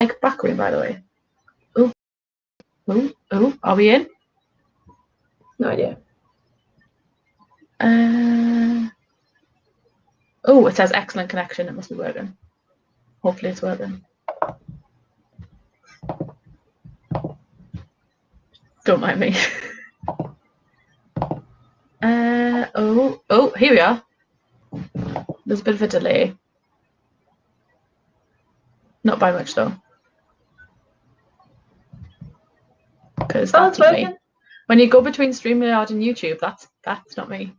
like back room, by the way. Oh, oh, oh, are we in? No idea. Oh, it says excellent connection. It must be working. Hopefully it's working. Don't mind me. Oh, here we are. There's a bit of a delay. Not by much though. Because that's not me. When you go between StreamYard and YouTube, that's not me.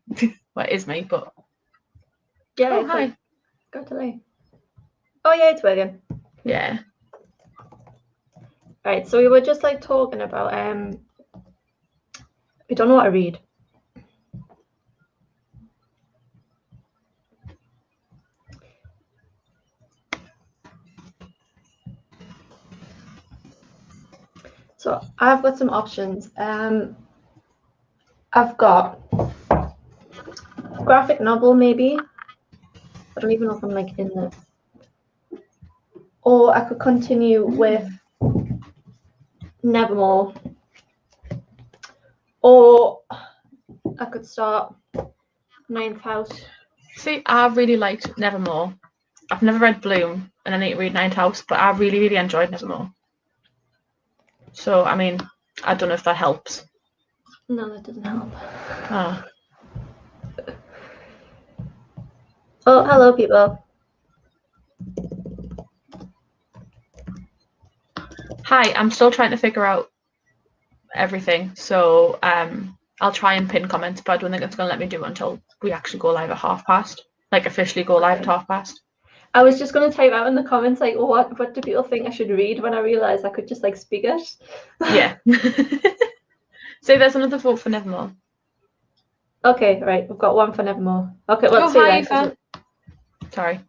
Well, it is me, but yeah. Oh, hi. Got delay. Oh yeah, it's working. Yeah. Right, so we were just like talking about we don't know what to read. So I've got some options. I've got graphic novel, maybe. I don't even know if I'm like in this. Or I could continue with Nevermore. Or I could start Ninth House. See, I really liked Nevermore. I've never read Bloom, and I need to read Ninth House, but I really, really enjoyed Nevermore. So, I mean, I don't know if that helps. No, that doesn't help. Oh. Oh, hello, people. Hi, I'm still trying to figure out everything, so I'll try and pin comments, but I don't think it's going to let me do it until we actually go live at past. Like, officially go live at past. I was just going to type out in the comments, like, what do people think I should read, when I realised I could just, like, speak it. Yeah. So there's another vote for Nevermore. Okay, right. We've got one for Nevermore. Okay, well, hi, Eva. Sorry.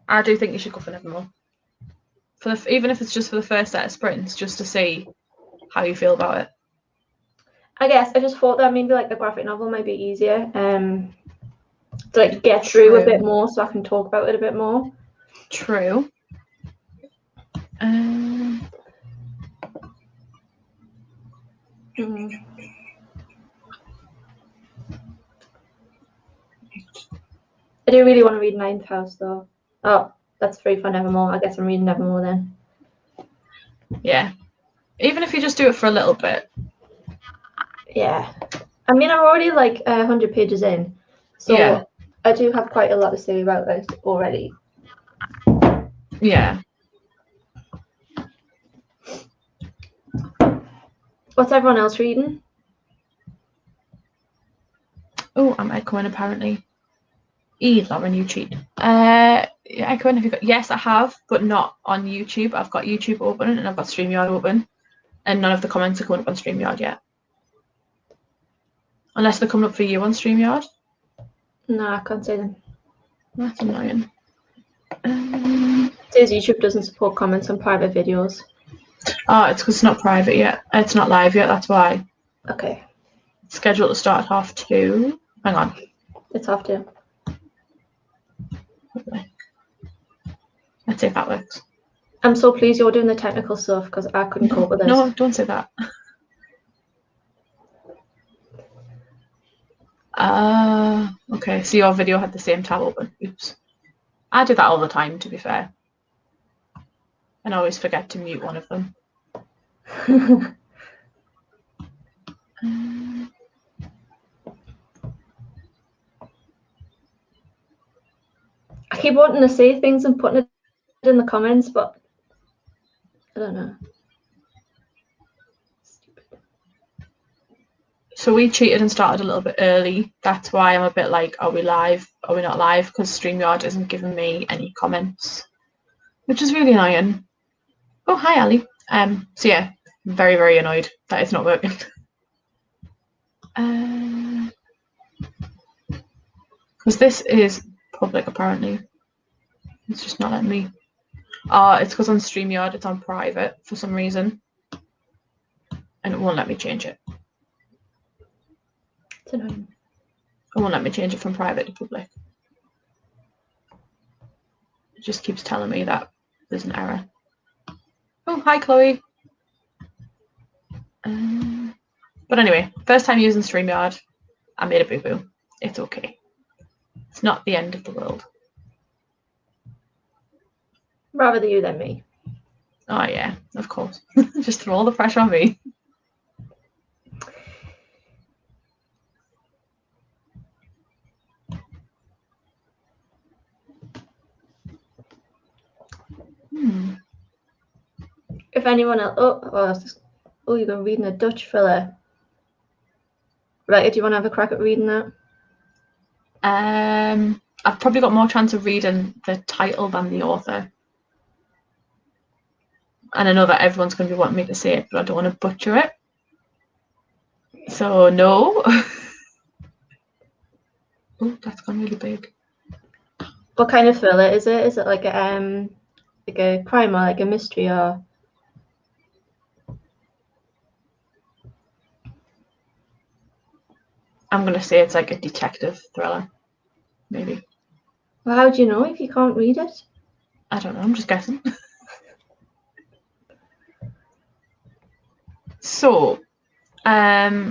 I do think you should go for Nevermore. Even if it's just for the first set of sprints, just to see how you feel about it. I guess I just thought that maybe like the graphic novel might be easier to like get through a bit more, so I can talk about it a bit more. True. I do really want to read Ninth House though. Oh, that's free for Nevermore. I guess I'm reading Nevermore then. Yeah. Even if you just do it for a little bit. Yeah. I mean, I'm already like 100 pages in. So yeah. I do have quite a lot to say about this already. Yeah. What's everyone else reading? Oh, I'm echoing apparently. Lauren, you cheat. Echoing, have you got? Yes, I have, but not on YouTube. I've got YouTube open and I've got StreamYard open, and none of the comments are coming up on StreamYard yet. Unless they're coming up for you on StreamYard. No, I can't say them. That's annoying. It says YouTube doesn't support comments on private videos. Oh, it's because it's not private yet. It's not live yet, that's why. Okay. It's scheduled to start at 2:30. Hang on. It's 2:30. Let's see if that works. I'm so pleased you're doing the technical stuff because I couldn't cope with this. No, don't say that. Okay, so your video had the same tab open. Oops. I do that all the time, to be fair. And I always forget to mute one of them. I keep wanting to say things and putting it in the comments, but I don't know. So we cheated and started a little bit early. That's why I'm a bit like, are we live? Are we not live? Because StreamYard isn't giving me any comments, which is really annoying. Oh, hi, Ali. So yeah, very, very annoyed that it's not working. Because this is public, apparently. It's just not letting me. It's because on StreamYard it's on private for some reason. And it won't let me change it. It's annoying. It won't let me change it from private to public. It just keeps telling me that there's an error. Oh, hi, Chloe. But anyway, first time using StreamYard. I made a boo-boo. It's okay. It's not the end of the world. Rather you than me. Oh, yeah, of course. Just throw all the pressure on me. If anyone else... Oh, you're reading a Dutch thriller. Right, do you want to have a crack at reading that? I've probably got more chance of reading the title than the author. And I know that everyone's going to be wanting me to say it, but I don't want to butcher it. So, no. Oh, that's gone really big. What kind of thriller is it? Is it like a crime or like a mystery or? I'm going to say it's like a detective thriller, maybe. Well, how do you know if you can't read it? I don't know, I'm just guessing. So, oh,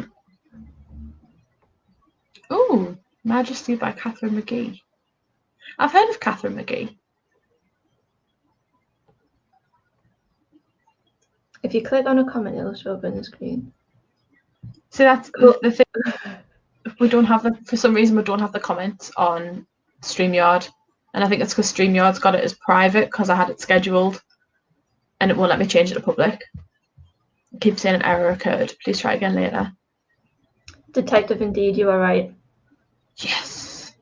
Majesty by Catherine McGee. I've heard of Catherine McGee. If you click on a comment, it'll show up on the screen. So that's the thing. We don't have for some reason we don't have the comments on StreamYard, and I think it's because StreamYard's got it as private because I had it scheduled, and it won't let me change it to public. It keeps saying an error occurred. Please try again later. Detective, indeed, you are right. Yes.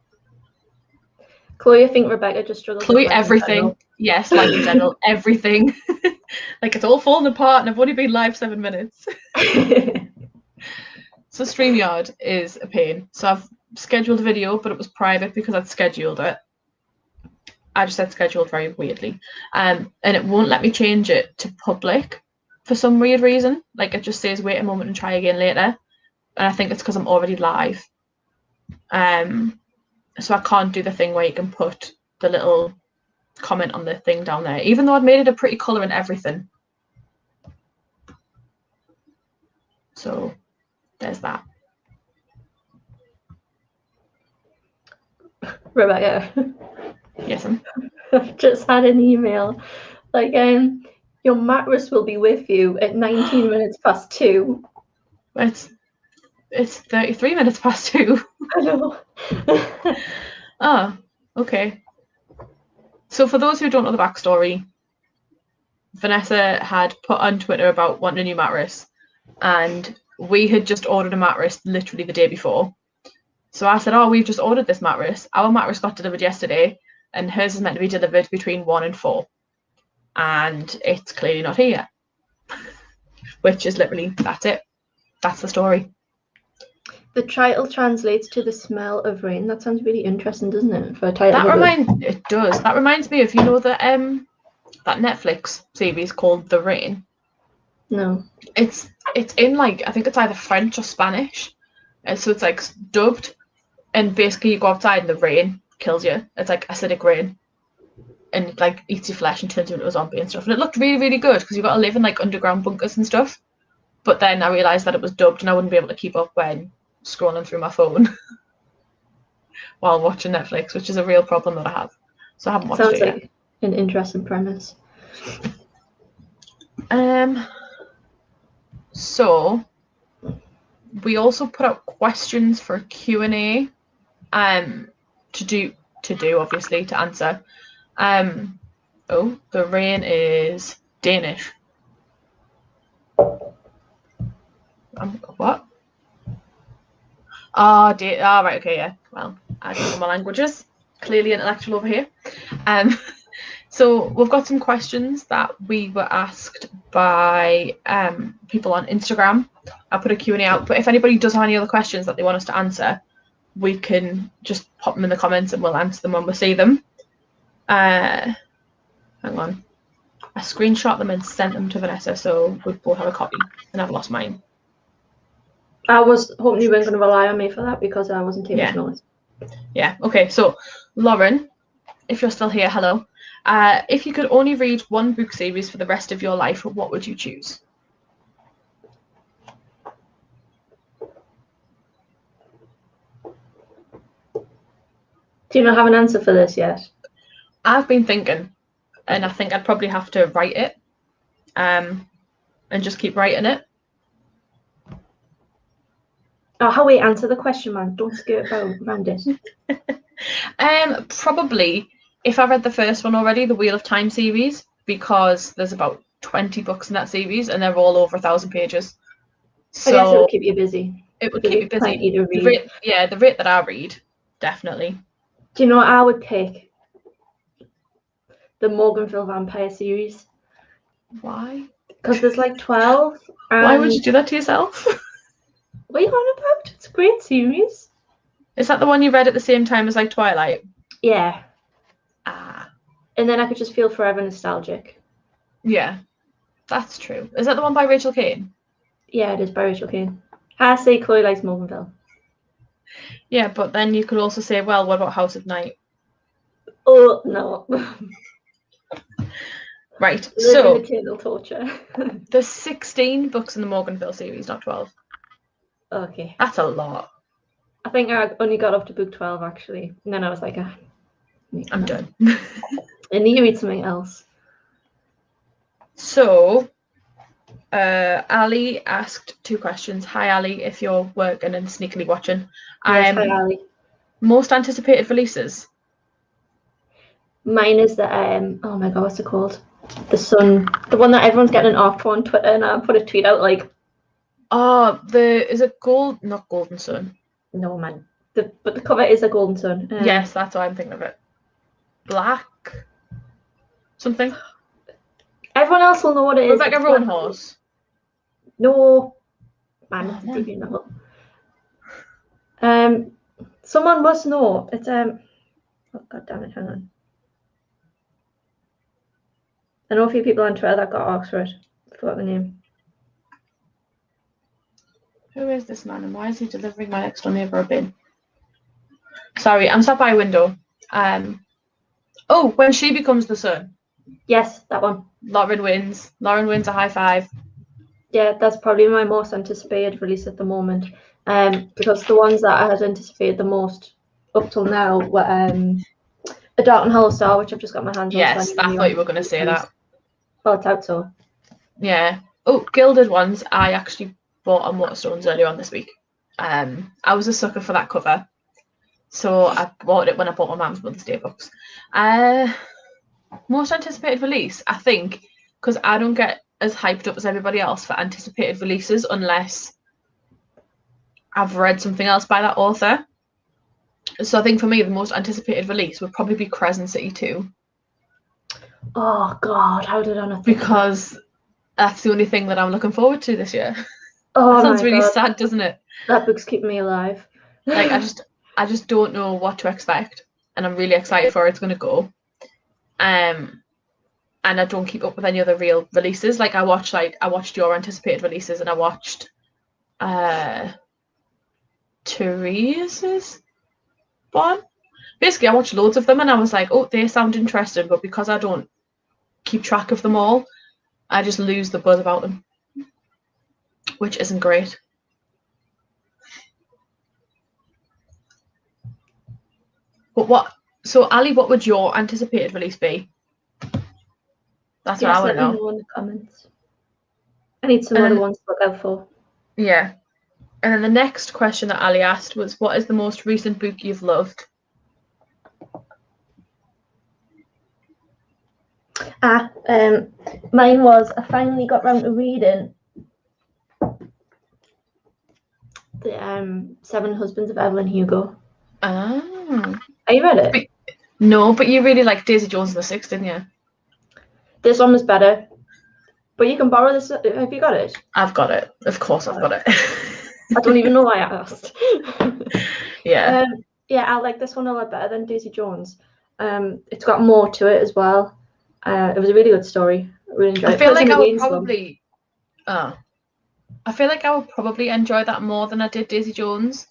Chloe, I think Rebecca just struggled. Chloe, everything. Yes, like in general, everything. Like it's all falling apart, and I've only been live 7 minutes. So StreamYard is a pain. So I've scheduled a video, but it was private because I'd scheduled it. I just said scheduled very weirdly. And it won't let me change it to public for some weird reason. Like it just says wait a moment and try again later. And I think it's because I'm already live. So I can't do the thing where you can put the little comment on the thing down there, even though I'd made it a pretty colour and everything. So there's that. Rebecca. Yes, I've just had an email. Like, your mattress will be with you at 19 minutes past 2. It's 33 minutes past 2. I know. Oh, okay. So for those who don't know the backstory, Vanessa had put on Twitter about wanting a new mattress, and we had just ordered a mattress literally the day before. So I said, oh, we've just ordered this mattress. Our mattress got delivered yesterday, and hers is meant to be delivered between 1 and 4. And it's clearly not here. Which is literally, that's it. That's the story. The title translates to the smell of rain. That sounds really interesting, doesn't it? For a title. It does. That reminds me of, you know, that Netflix series called The Rain. No. It's in like, I think it's either French or Spanish. So it's like dubbed, and basically you go outside and the rain kills you. It's like acidic rain, and it like eats your flesh and turns you into a zombie and stuff. And it looked really, really good because you got to live in like underground bunkers and stuff. But then I realised that it was dubbed and I wouldn't be able to keep up when scrolling through my phone while watching Netflix, which is a real problem that I have. So I haven't watched it yet. Sounds like an interesting premise. So we also put out questions for Q&A to do obviously to answer. Oh, the rain is Danish. What? Right, okay, yeah. Well, I don't know my languages. Clearly intellectual over here. So we've got some questions that we were asked by people on Instagram. I put a Q&A out, but if anybody does have any other questions that they want us to answer, we can just pop them in the comments and we'll answer them when we see them. Hang on. I screenshot them and sent them to Vanessa, so we both have a copy, and I've lost mine. I was hoping you weren't going to rely on me for that because I wasn't taking notes. Yeah, okay, so Lauren, if you're still here, hello. If you could only read one book series for the rest of your life, what would you choose? Do you not have an answer for this yet? I've been thinking, and I think I'd probably have to write it, and just keep writing it. Oh, how we answer the question, man. Don't skirt around it. Probably, if I read the first one already, the Wheel of Time series, because there's about 20 books in that series, and they're all over 1,000 pages. So I guess it would keep you busy. It would keep me busy. Plenty to read. The rate that I read, definitely. Do you know what I would pick? The Morganville Vampire series. Why? Because there's like 12. Why would you do that to yourself? What are you on about? It's a great series. Is that the one you read at the same time as like Twilight? Yeah. Ah. And then I could just feel forever nostalgic. Yeah, that's true. Is that the one by Rachel Caine? Yeah, it is by Rachel Caine. I say Chloe likes Morganville. Yeah, but then you could also say, well, what about House of Night? Oh, no. Right, so eternal torture. There's 16 books in the Morganville series, not 12. Okay. That's a lot. I think I only got up to book 12, actually. And then I was like, I'm done. I need to read something else. So, Ali asked 2 questions. Hi, Ali, if you're working and sneakily watching. Yes, hi, Ali. Most anticipated releases? Mine is the, oh my God, what's it called? The Sun. The one that everyone's getting an off on Twitter, and I put a tweet out like, oh, is it not Golden Sun? No, man. But the cover is a Golden Sun. Yes, that's why I'm thinking of it. Black something. Everyone else will know what it is. Rebecca Roanhorse. No, man, it's a debut novel. Someone must know. It's oh God damn it! Hang on. I know a few people on Twitter that got asked for it. I forgot the name. Who is this man, and why is he delivering my next door neighbour a bin? Sorry, I'm sat by a window. Oh, When She Becomes the Sun. Yes, that one. Lauren wins. Lauren wins a high five. Yeah, that's probably my most anticipated release at the moment. Because the ones that I had anticipated the most up till now were A Dark and Hollow Star, which I've just got my hands on. Yes, I thought you were going to say that. Well, it's out, so. Yeah. Oh, Gilded Ones. I actually bought on Waterstones earlier on this week. I was a sucker for that cover. So I bought it when I bought my mum's Mother's Day books. Most anticipated release, I think, because I don't get as hyped up as everybody else for anticipated releases unless I've read something else by that author. So I think for me, the most anticipated release would probably be Crescent City 2. Oh, God, how did I not think because that's the only thing that I'm looking forward to this year. Oh, that sounds really sad, doesn't it? That book's keeping me alive. Like, I just don't know what to expect, and I'm really excited for where it's going to go. And I don't keep up with any other real releases. Like I watched your anticipated releases, and I watched Teresa's one. Basically, I watched loads of them, and I was like, oh, they sound interesting, but because I don't keep track of them all, I just lose the buzz about them, which isn't great. But so Ali, what would your anticipated release be? That's what I want to know. Let me know in the comments. I need some other ones to look out for. Yeah. And then the next question that Ali asked was, what is the most recent book you've loved? Mine was, I finally got round to reading the 7 Husbands of Evelyn Hugo. Oh. Have you read it? No, but you really liked Daisy Jones and the Six, didn't you? This one was better. But you can borrow this. Have you got it? I've got it. Of course I've got it. I don't even know why I asked. Yeah. I like this one a lot better than Daisy Jones. It's got more to it as well. It was a really good story. I really enjoyed it. I feel like I would probably enjoy that more than I did Daisy Jones.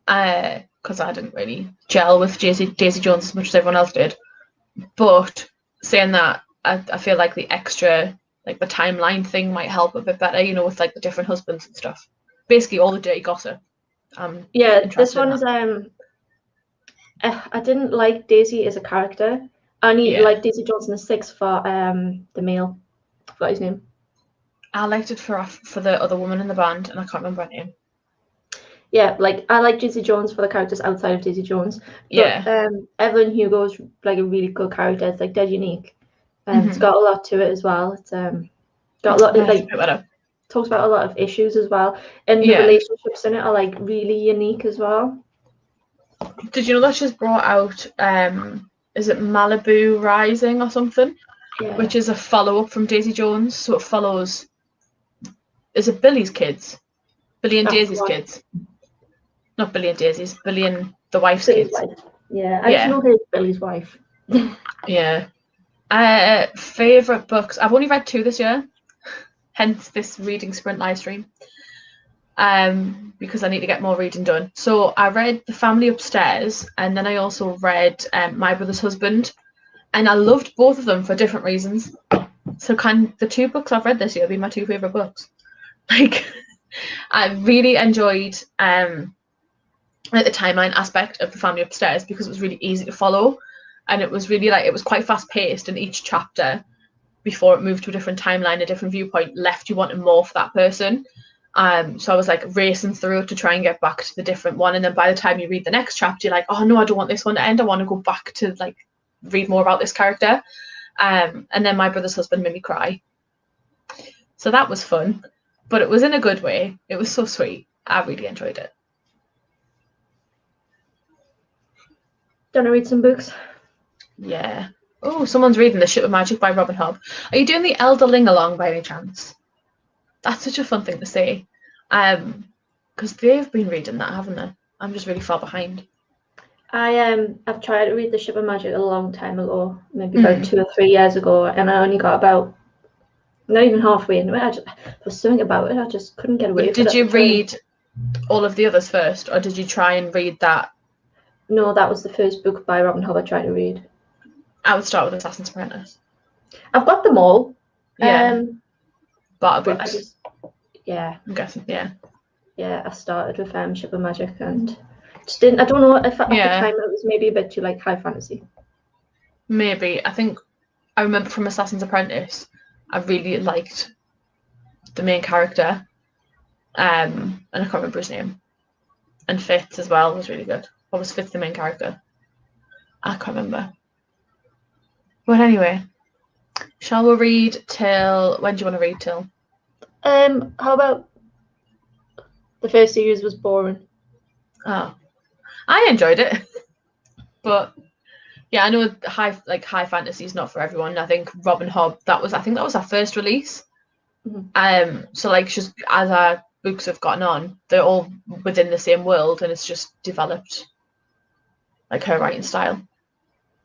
Because I didn't really gel with Daisy Jones as much as everyone else did. But saying that I feel like the extra, like the timeline thing might help a bit better, you know, with like the different husbands and stuff. Basically, all the dirty gossip. Yeah, this Interested in one is I didn't like Daisy as a character. I only Yeah. like Daisy Jones in the six for the male. I forgot his name. I liked it for the other woman in the band, and I can't remember her name. Yeah, like I like Daisy Jones for the characters outside of Daisy Jones. But Yeah. Evelyn Hugo's like a really good character. It's like dead unique. It's got a lot to it as well. It's got a lot of, like talks about a lot of issues as well. And the relationships in it are like really unique as well. Did you know that she's brought out is it Malibu Rising or something? Yeah. Which is a follow-up from Daisy Jones. So it follows, is it Billy's kids? Billy and Daisy's kids. Not Billy and Daisy's, Billy and the wife's Billy's kids. wife. Yeah, I just know her as Billy's wife. Yeah. Favourite books. I've only read 2 this year, hence this reading sprint live stream. Because I need to get more reading done. So I read The Family Upstairs, and then I also read My Brother's Husband, and I loved both of them for different reasons. So can the 2 books I've read this year be my 2 favourite books? Like, I really enjoyed like the timeline aspect of The Family Upstairs because it was really easy to follow, and it was really like, it was quite fast paced, and each chapter before it moved to a different timeline, a different viewpoint, left you wanting more for that person. So I was like racing through it to try and get back to the different one, and then by the time you read the next chapter, you're like, oh no, I don't want this one to end. I want to go back to like read more about this character. And then My Brother's Husband made me cry, so that was fun, but it was in a good way. It was so sweet. I really enjoyed it. Do you want to read some books? Yeah. Oh, someone's reading The Ship of Magic by Robin Hobb. Are you doing the Elderling along by any chance? That's such a fun thing to say. Because they've been reading that, haven't they? I'm just really far behind. I've tried to read The Ship of Magic a long time ago, maybe about 2 or 3 years ago, and I only got about not even halfway into it. There was something about it, I just couldn't get away from it. Did you read all of the others first, or did you try and read that? No, that was the first book by Robin Hobb I tried to read. I would start with Assassin's Apprentice. I've got them all. Yeah. But I just, yeah. I'm guessing, yeah. Yeah, I started with Ship of Magic and just didn't. I don't know if at the time it was maybe a bit too like high fantasy. Maybe. I think I remember from Assassin's Apprentice, I really liked the main character, and I can't remember his name. And Fitz as well was really good. What was Fitz the main character? I can't remember. But anyway, shall we read till, when do you want to read till? How about the first series was boring? Oh, I enjoyed it, but yeah, I know high fantasy is not for everyone. I think Robin Hobb, I think that was our first release. Mm-hmm. So like, just as our books have gotten on, they're all within the same world, and it's just developed like her writing style.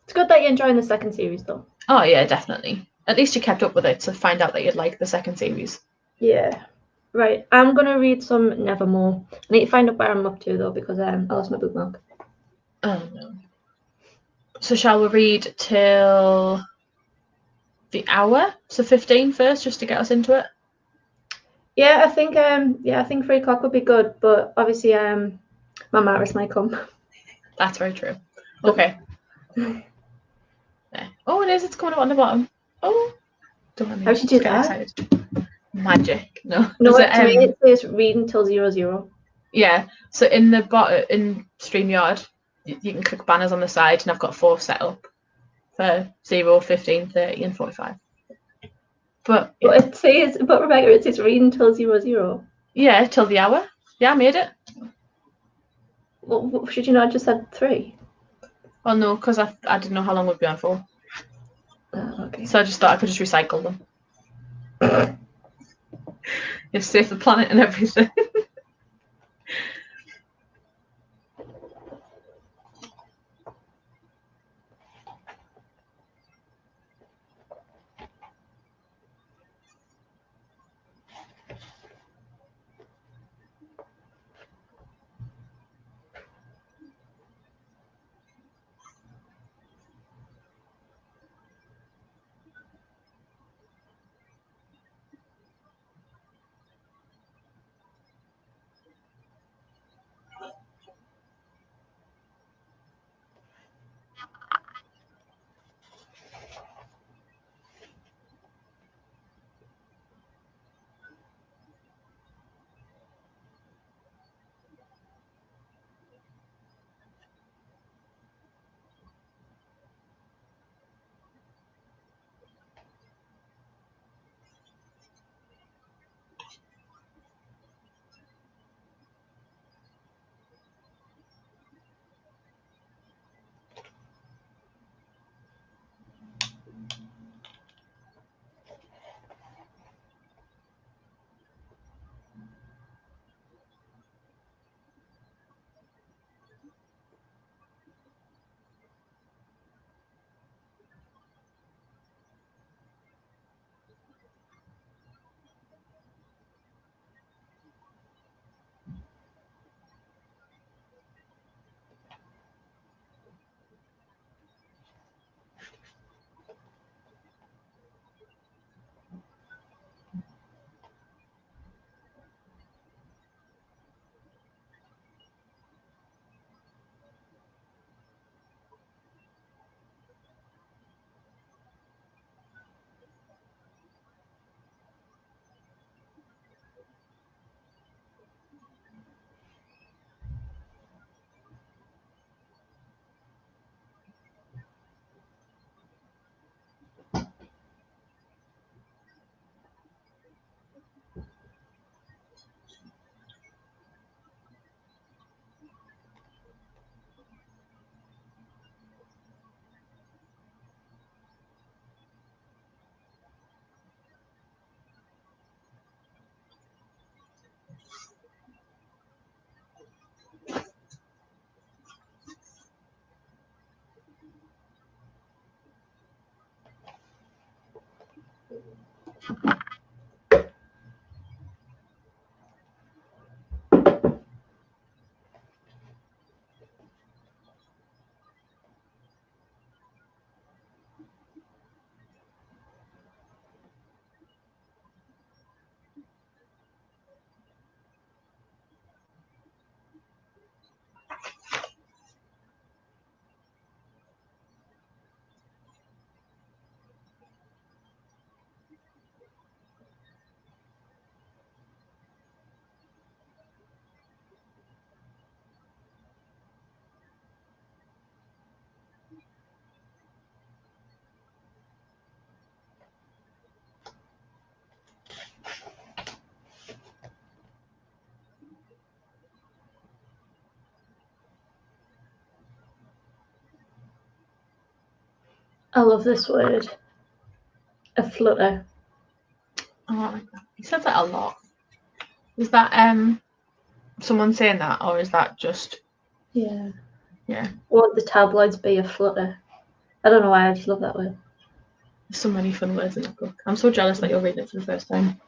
It's good that you're enjoying the second series, though. Oh yeah, definitely. At least you kept up with it to find out that you'd like the second series. Yeah. Right. I'm gonna read some Nevermore. I need to find out where I'm up to though, because I lost my bookmark. Oh no. So shall we read till the hour? So 15 first, just to get us into it. Yeah, I think 3 o'clock would be good, but obviously my Maris might come. That's very true. Okay. Yeah. Oh, it is. It's coming up on the bottom. Oh, don't let me. How should you do that? Excited. Magic. No. No, to me it says read until 00. Yeah. So in the bottom in StreamYard, you can click banners on the side, and I've got 4 set up for 0, 15, 30, and 45. But yeah. Rebecca, it says read until 00. Yeah, till the hour. Yeah, I made it. Well, should you not have just said 3? Well, no, because I didn't know how long we'd be on for. Okay. So I just thought I could just recycle them. Just save the planet and everything. I love this word. A flutter. Oh, he said that a lot. Is that someone saying that, or is that just? Yeah. Yeah. Won't the tabloids be a flutter? I don't know why, I just love that word. There's so many fun words in the book. I'm so jealous that you're reading it for the first time.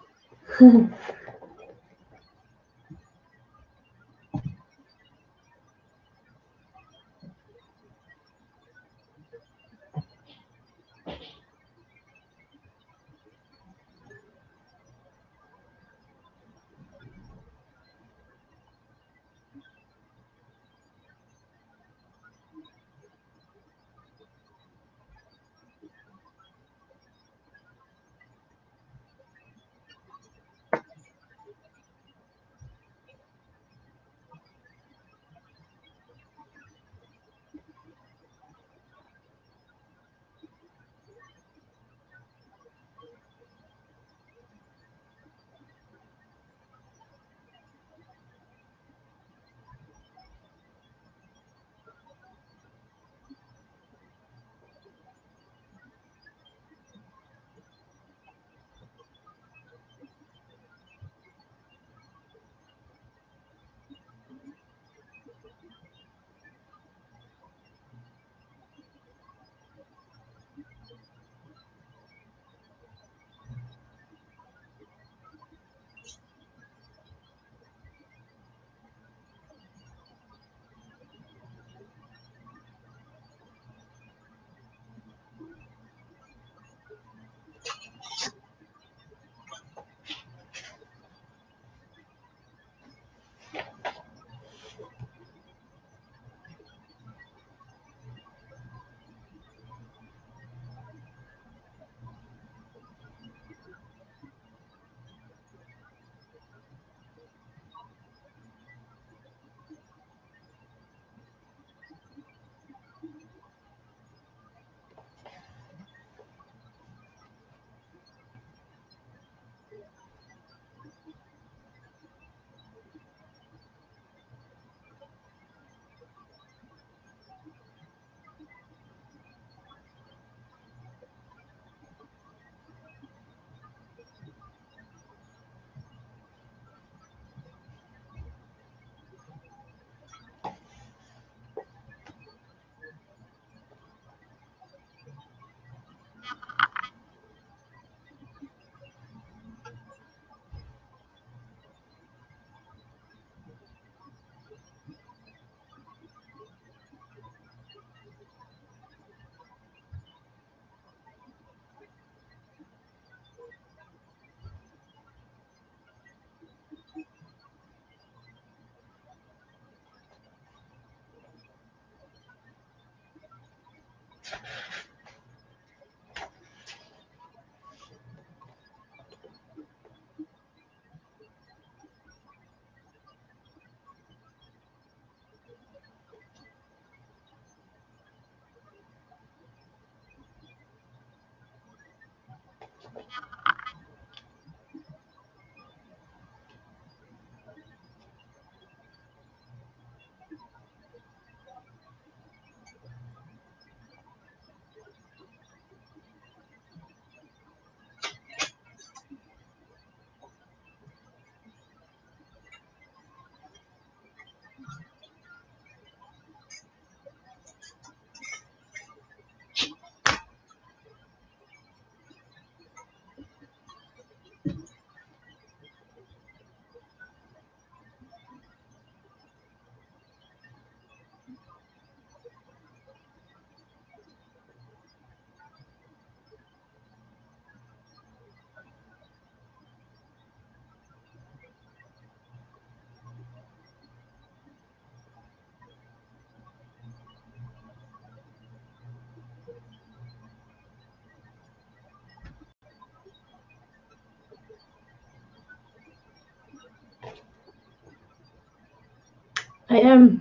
I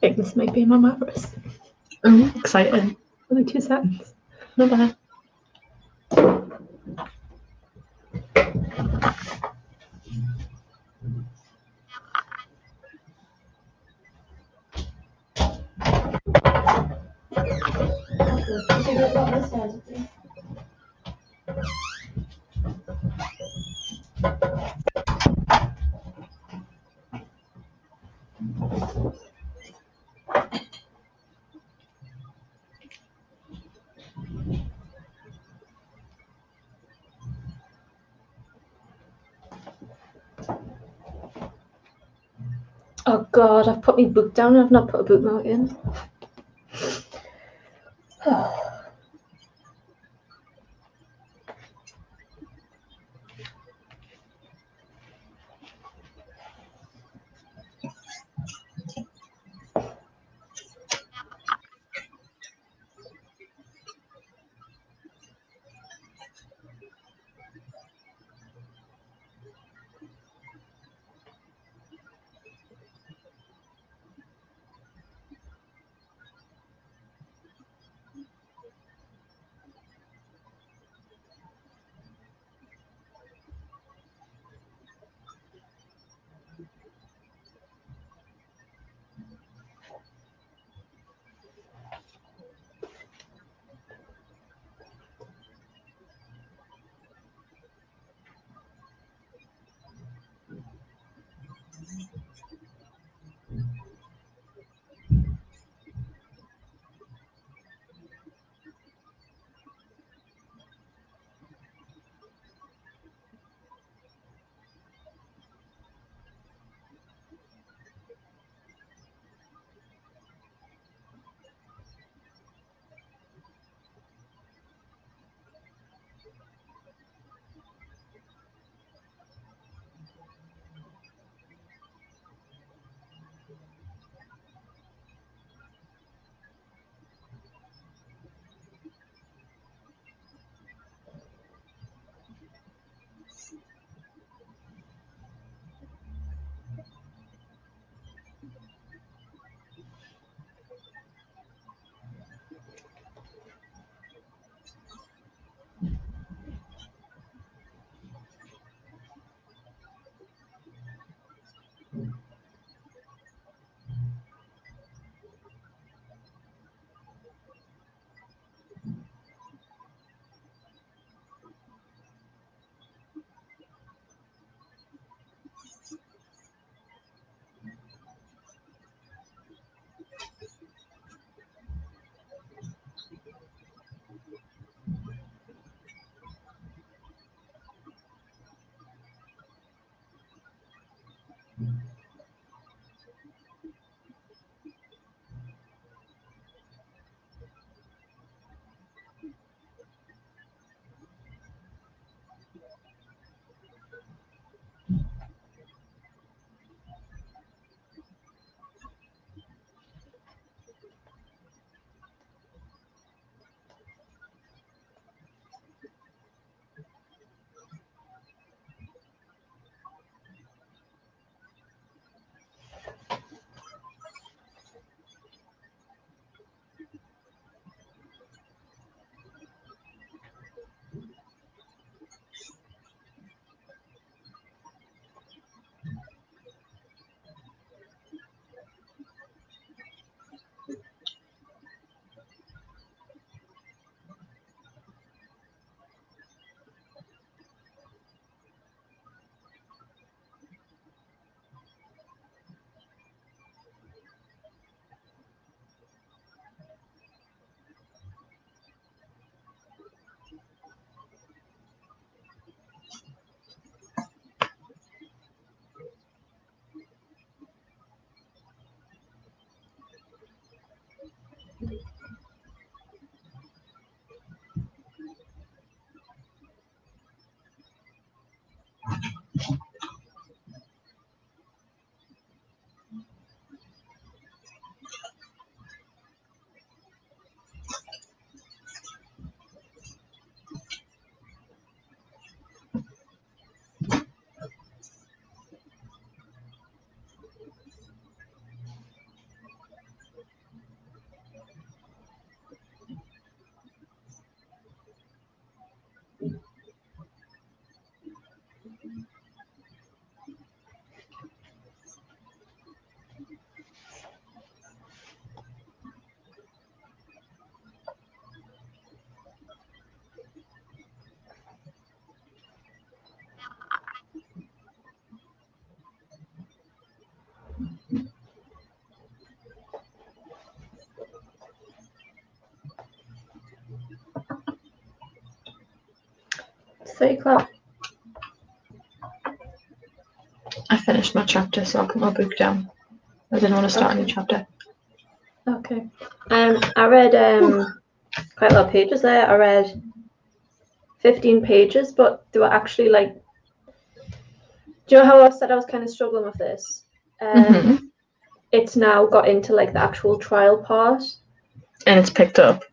think this might be my mattress. Oh, exciting. Only 2 seconds. Not bad. Oh God, I've put my book down and I've not put a bookmark in. Claire. I finished my chapter, so I'll put my book down. I didn't want to start a new chapter. Okay. I read quite a lot of pages there. I read 15 pages, but they were actually like, do you know how I said I was kind of struggling with this? It's now got into like the actual trial part. And it's picked up.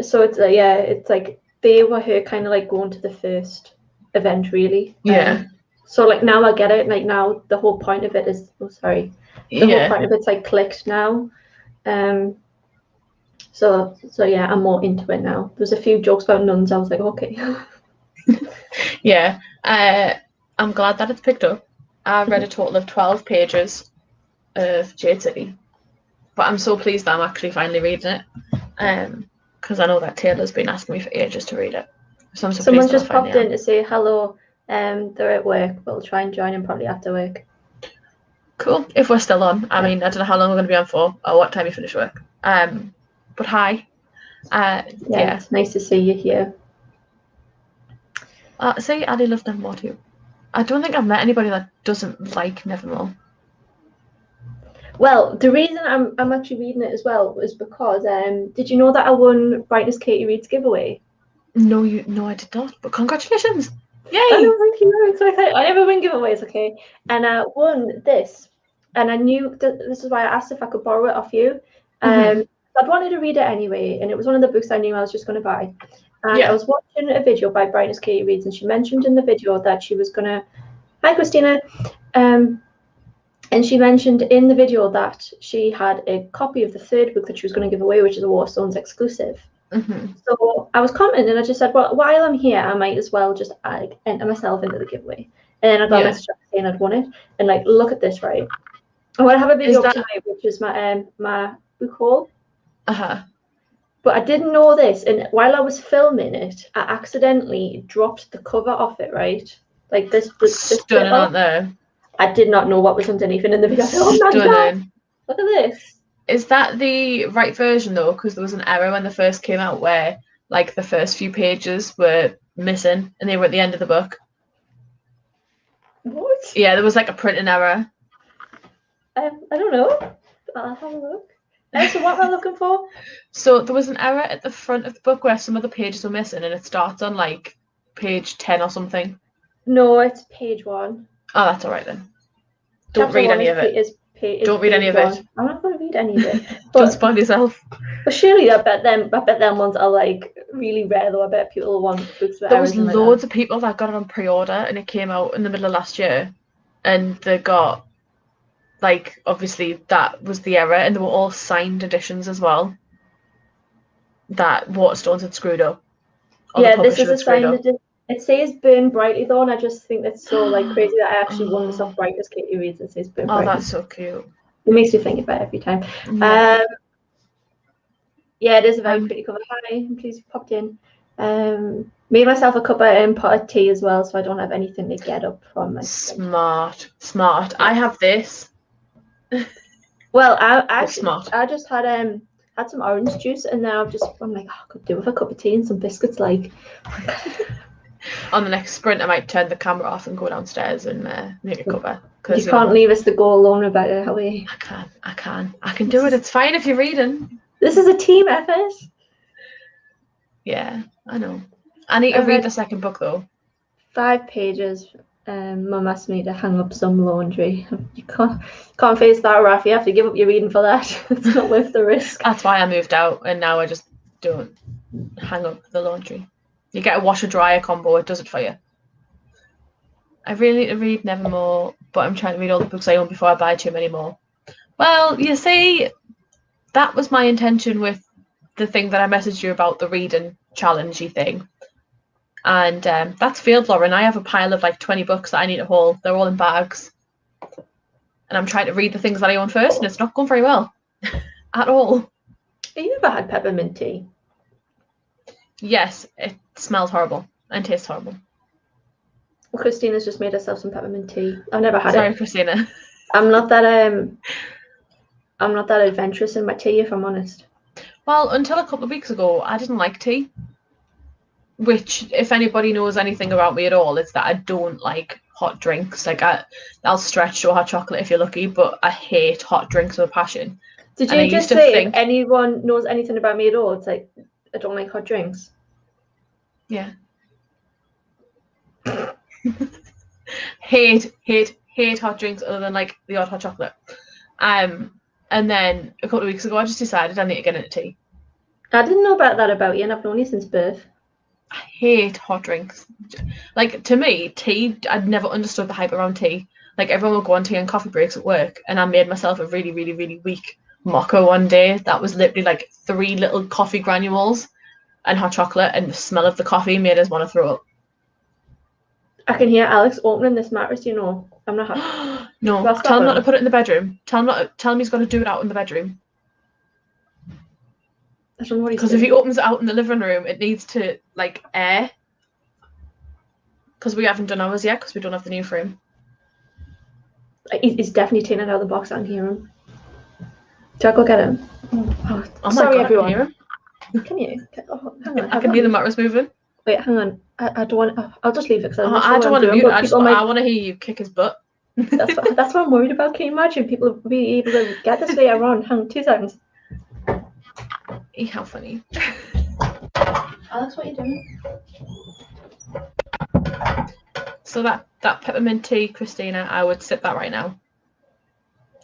So it's it's like they were her kind of like going to the first event, really. Yeah. So like now I get it. Like now the whole point of it is whole point of it's like clicked now. So yeah, I'm more into it now. There's a few jokes about nuns. I was like, okay. Yeah. I'm glad that it's picked up. I read a total of 12 pages of Jade City, but I'm so pleased that I'm actually finally reading it. Because I know that Taylor's been asking me for ages to read it. So I'm so Someone just popped in to say hello. They're at work. We'll try and join them probably after work. Cool. If we're still on. I mean, I don't know how long we're going to be on for or what time you finish work. But hi. Yeah. It's nice to see you here. See, Ali loves Nevermore too. I don't think I've met anybody that doesn't like Nevermore. Well, the reason I'm actually reading it as well was because did you know that I won Brightness Katie Reed's giveaway? No, I did not. But congratulations! Yay! I know, thank you. I'm so excited. I never win giveaways, okay? And I won this, and I knew that this is why I asked if I could borrow it off you. I'd wanted to read it anyway, and it was one of the books I knew I was just going to buy. And I was watching a video by Brightness Katie Reed, and she mentioned in the video that she was gonna. Hi, Christina. And she mentioned in the video that she had a copy of the third book that she was going to give away, which is a Warstones exclusive. So I was commenting, and I just said, well, while I'm here, I might as well just enter myself into the giveaway. And then I got a message saying I'd won it. And like, look at this, right? I want to have a video tonight, which is my book haul. But I didn't know this, and while I was filming it, I accidentally dropped the cover off it, right? Like this stunning on there. I did not know what was underneath, and in the video, I said, "Oh my god, look at this!" Is that the right version though? Because there was an error when they first came out, where like the first few pages were missing, and they were at the end of the book. What? Yeah, there was like a printing error. I don't know. I'll have a look. So what am I looking for? So there was an error at the front of the book where some of the pages were missing, and it starts on like page 10 or something. No, it's page 1. Oh, that's all right then. Don't read any of it. Don't read any of it. I'm not going to read any of it. Don't spoil yourself. But surely I bet them ones are like really rare though. I bet people want books. There was loads of people that got it on pre-order, and it came out in the middle of last year, and they got like obviously that was the error, and they were all signed editions as well. That Waterstones had screwed up. Yeah, this is a signed edition. It says Burn Brightly though, and I just think that's so like crazy that I actually won this off Brightness Katie Reed's. It says Burn Brightly. Oh, that's so cute. It makes me think about it every time. Yeah, it is a very pretty cover. Hi, I'm pleased you popped in. Made myself a cup of pot of tea as well, so I don't have anything to get up from. Smart. I have this. Well, I just had some orange juice, and now I'm like, I could do with a cup of tea and some biscuits. Like, on the next sprint, I might turn the camera off and go downstairs and make a cuppa. You can't leave us to go alone about it, Howie. I can do it. It's fine if you're reading. This is a team effort. Yeah, I know. I need to read the second book though. 5 pages. Mum asked me to hang up some laundry. You can't face that, Raph. You have to give up your reading for that. It's not worth the risk. That's why I moved out, and now I just don't hang up the laundry. You get a washer-dryer combo, it does it for you. I really need to read Nevermore, but I'm trying to read all the books I own before I buy too many more. Well, you see, that was my intention with the thing that I messaged you about, the reading challenge-y thing. And that's failed, Lauren. I have a pile of like 20 books that I need to haul. They're all in bags. And I'm trying to read the things that I own first, and it's not going very well. At all. Have you ever had peppermint tea? Yes, it smells horrible and tastes horrible. Well, Christina's just made herself some peppermint tea. I've never had it. Sorry, Christina. I'm not that adventurous in my tea, if I'm honest. Well, until a couple of weeks ago, I didn't like tea. Which, if anybody knows anything about me at all, it's that I don't like hot drinks. Like I'll stretch to a hot chocolate if you're lucky, but I hate hot drinks with a passion. Did you just say if anyone knows anything about me at all, it's like I don't like hot drinks? Yeah. hate hot drinks other than like the odd hot chocolate. And then a couple of weeks ago I just decided I need to get into tea. I didn't know about that about you, and I've known you since birth. I hate hot drinks. Like, to me, tea, I'd never understood the hype around tea. Like, everyone would go on tea and coffee breaks at work, and I made myself a really, really, really weak mocha one day. That was literally like 3 little coffee granules and hot chocolate, and the smell of the coffee made us want to throw up. I can hear Alex opening this mattress, you know. I'm not happy. No, tell him not to put it in the bedroom. Tell him he's got to do it out in the bedroom. Because if he opens it out in the living room, it needs to, like, air. Because we haven't done ours yet, because we don't have the new frame. He's definitely taking it out of the box. I can hear him. Do I go get him? Oh sorry, God, everyone. I can hear him. Can you? Oh, hang on. I can hear the mattress moving. Wait, hang on. I don't want. I'll just leave it. Cause I don't want to mute. I want to hear you kick his butt. That's what I'm worried about. Can you imagine people being able to get this later on? Hang on, 2 seconds. How funny. Alex, what are you doing? So that peppermint tea, Christina, I would sip that right now.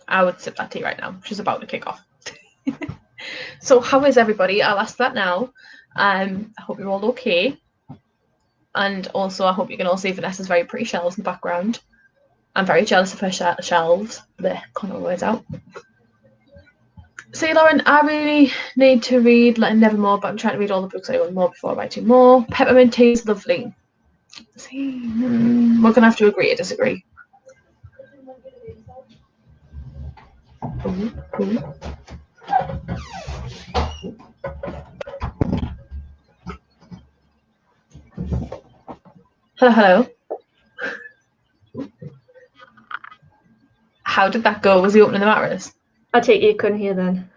I would sip that tea right now. She's about to kick off. So how is everybody? I'll ask that now. I hope you're all okay. And also I hope you can all see Vanessa's very pretty shelves in the background. I'm very jealous of her shelves. There, can't get the words out. See, Lauren, I really need to read Nevermore, but I'm trying to read all the books I own more before I buy 2 more. Peppermint tea is lovely. See, we're going to have to agree to disagree. Ooh. Hello. How did that go? Was he opening the mattress? I take it you couldn't hear then.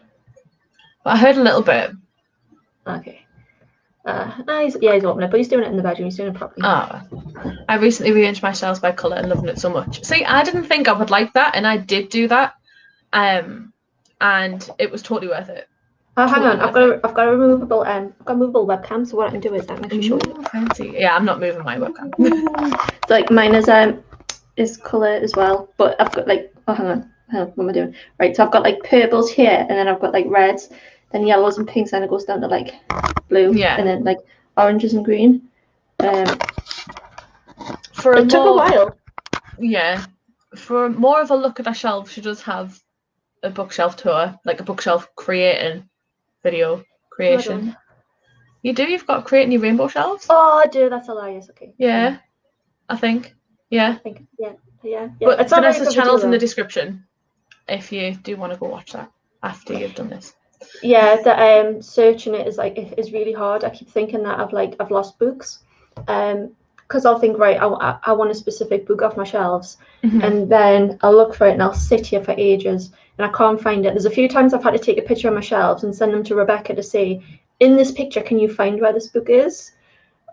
I heard a little bit. Okay. He's opening it, but he's doing it in the bedroom. He's doing it properly. I recently rearranged my shelves by colour and loving it so much. See, I didn't think I would like that, and I did do that. And it was totally worth it. Hang on, I've got a removable webcam. So what I can do is I can actually show you. Fancy. Yeah, I'm not moving my webcam. So, like mine is colour as well, but I've got like hang on, what am I doing? Right, so I've got like purples here, and then I've got like reds, then yellows and pinks, and it goes down to like blue, and then like oranges and green. It took a while. Yeah, for more of a look at our shelf, she does have a bookshelf tour, like a bookshelf video creation. You do? You've got creating your rainbow shelves? Oh, I do. That's hilarious. Okay. Yeah, I think. Yeah. Yeah. But it's Vanessa's channel's in the description if you do want to go watch that after you've done this. Yeah, the searching it is really hard. I keep thinking that I've lost books, because I'll think, right, I want a specific book off my shelves, and then I'll look for it and I'll sit here for ages and I can't find it. There's a few times I've had to take a picture of my shelves and send them to Rebecca to say, in this picture, can you find where this book is?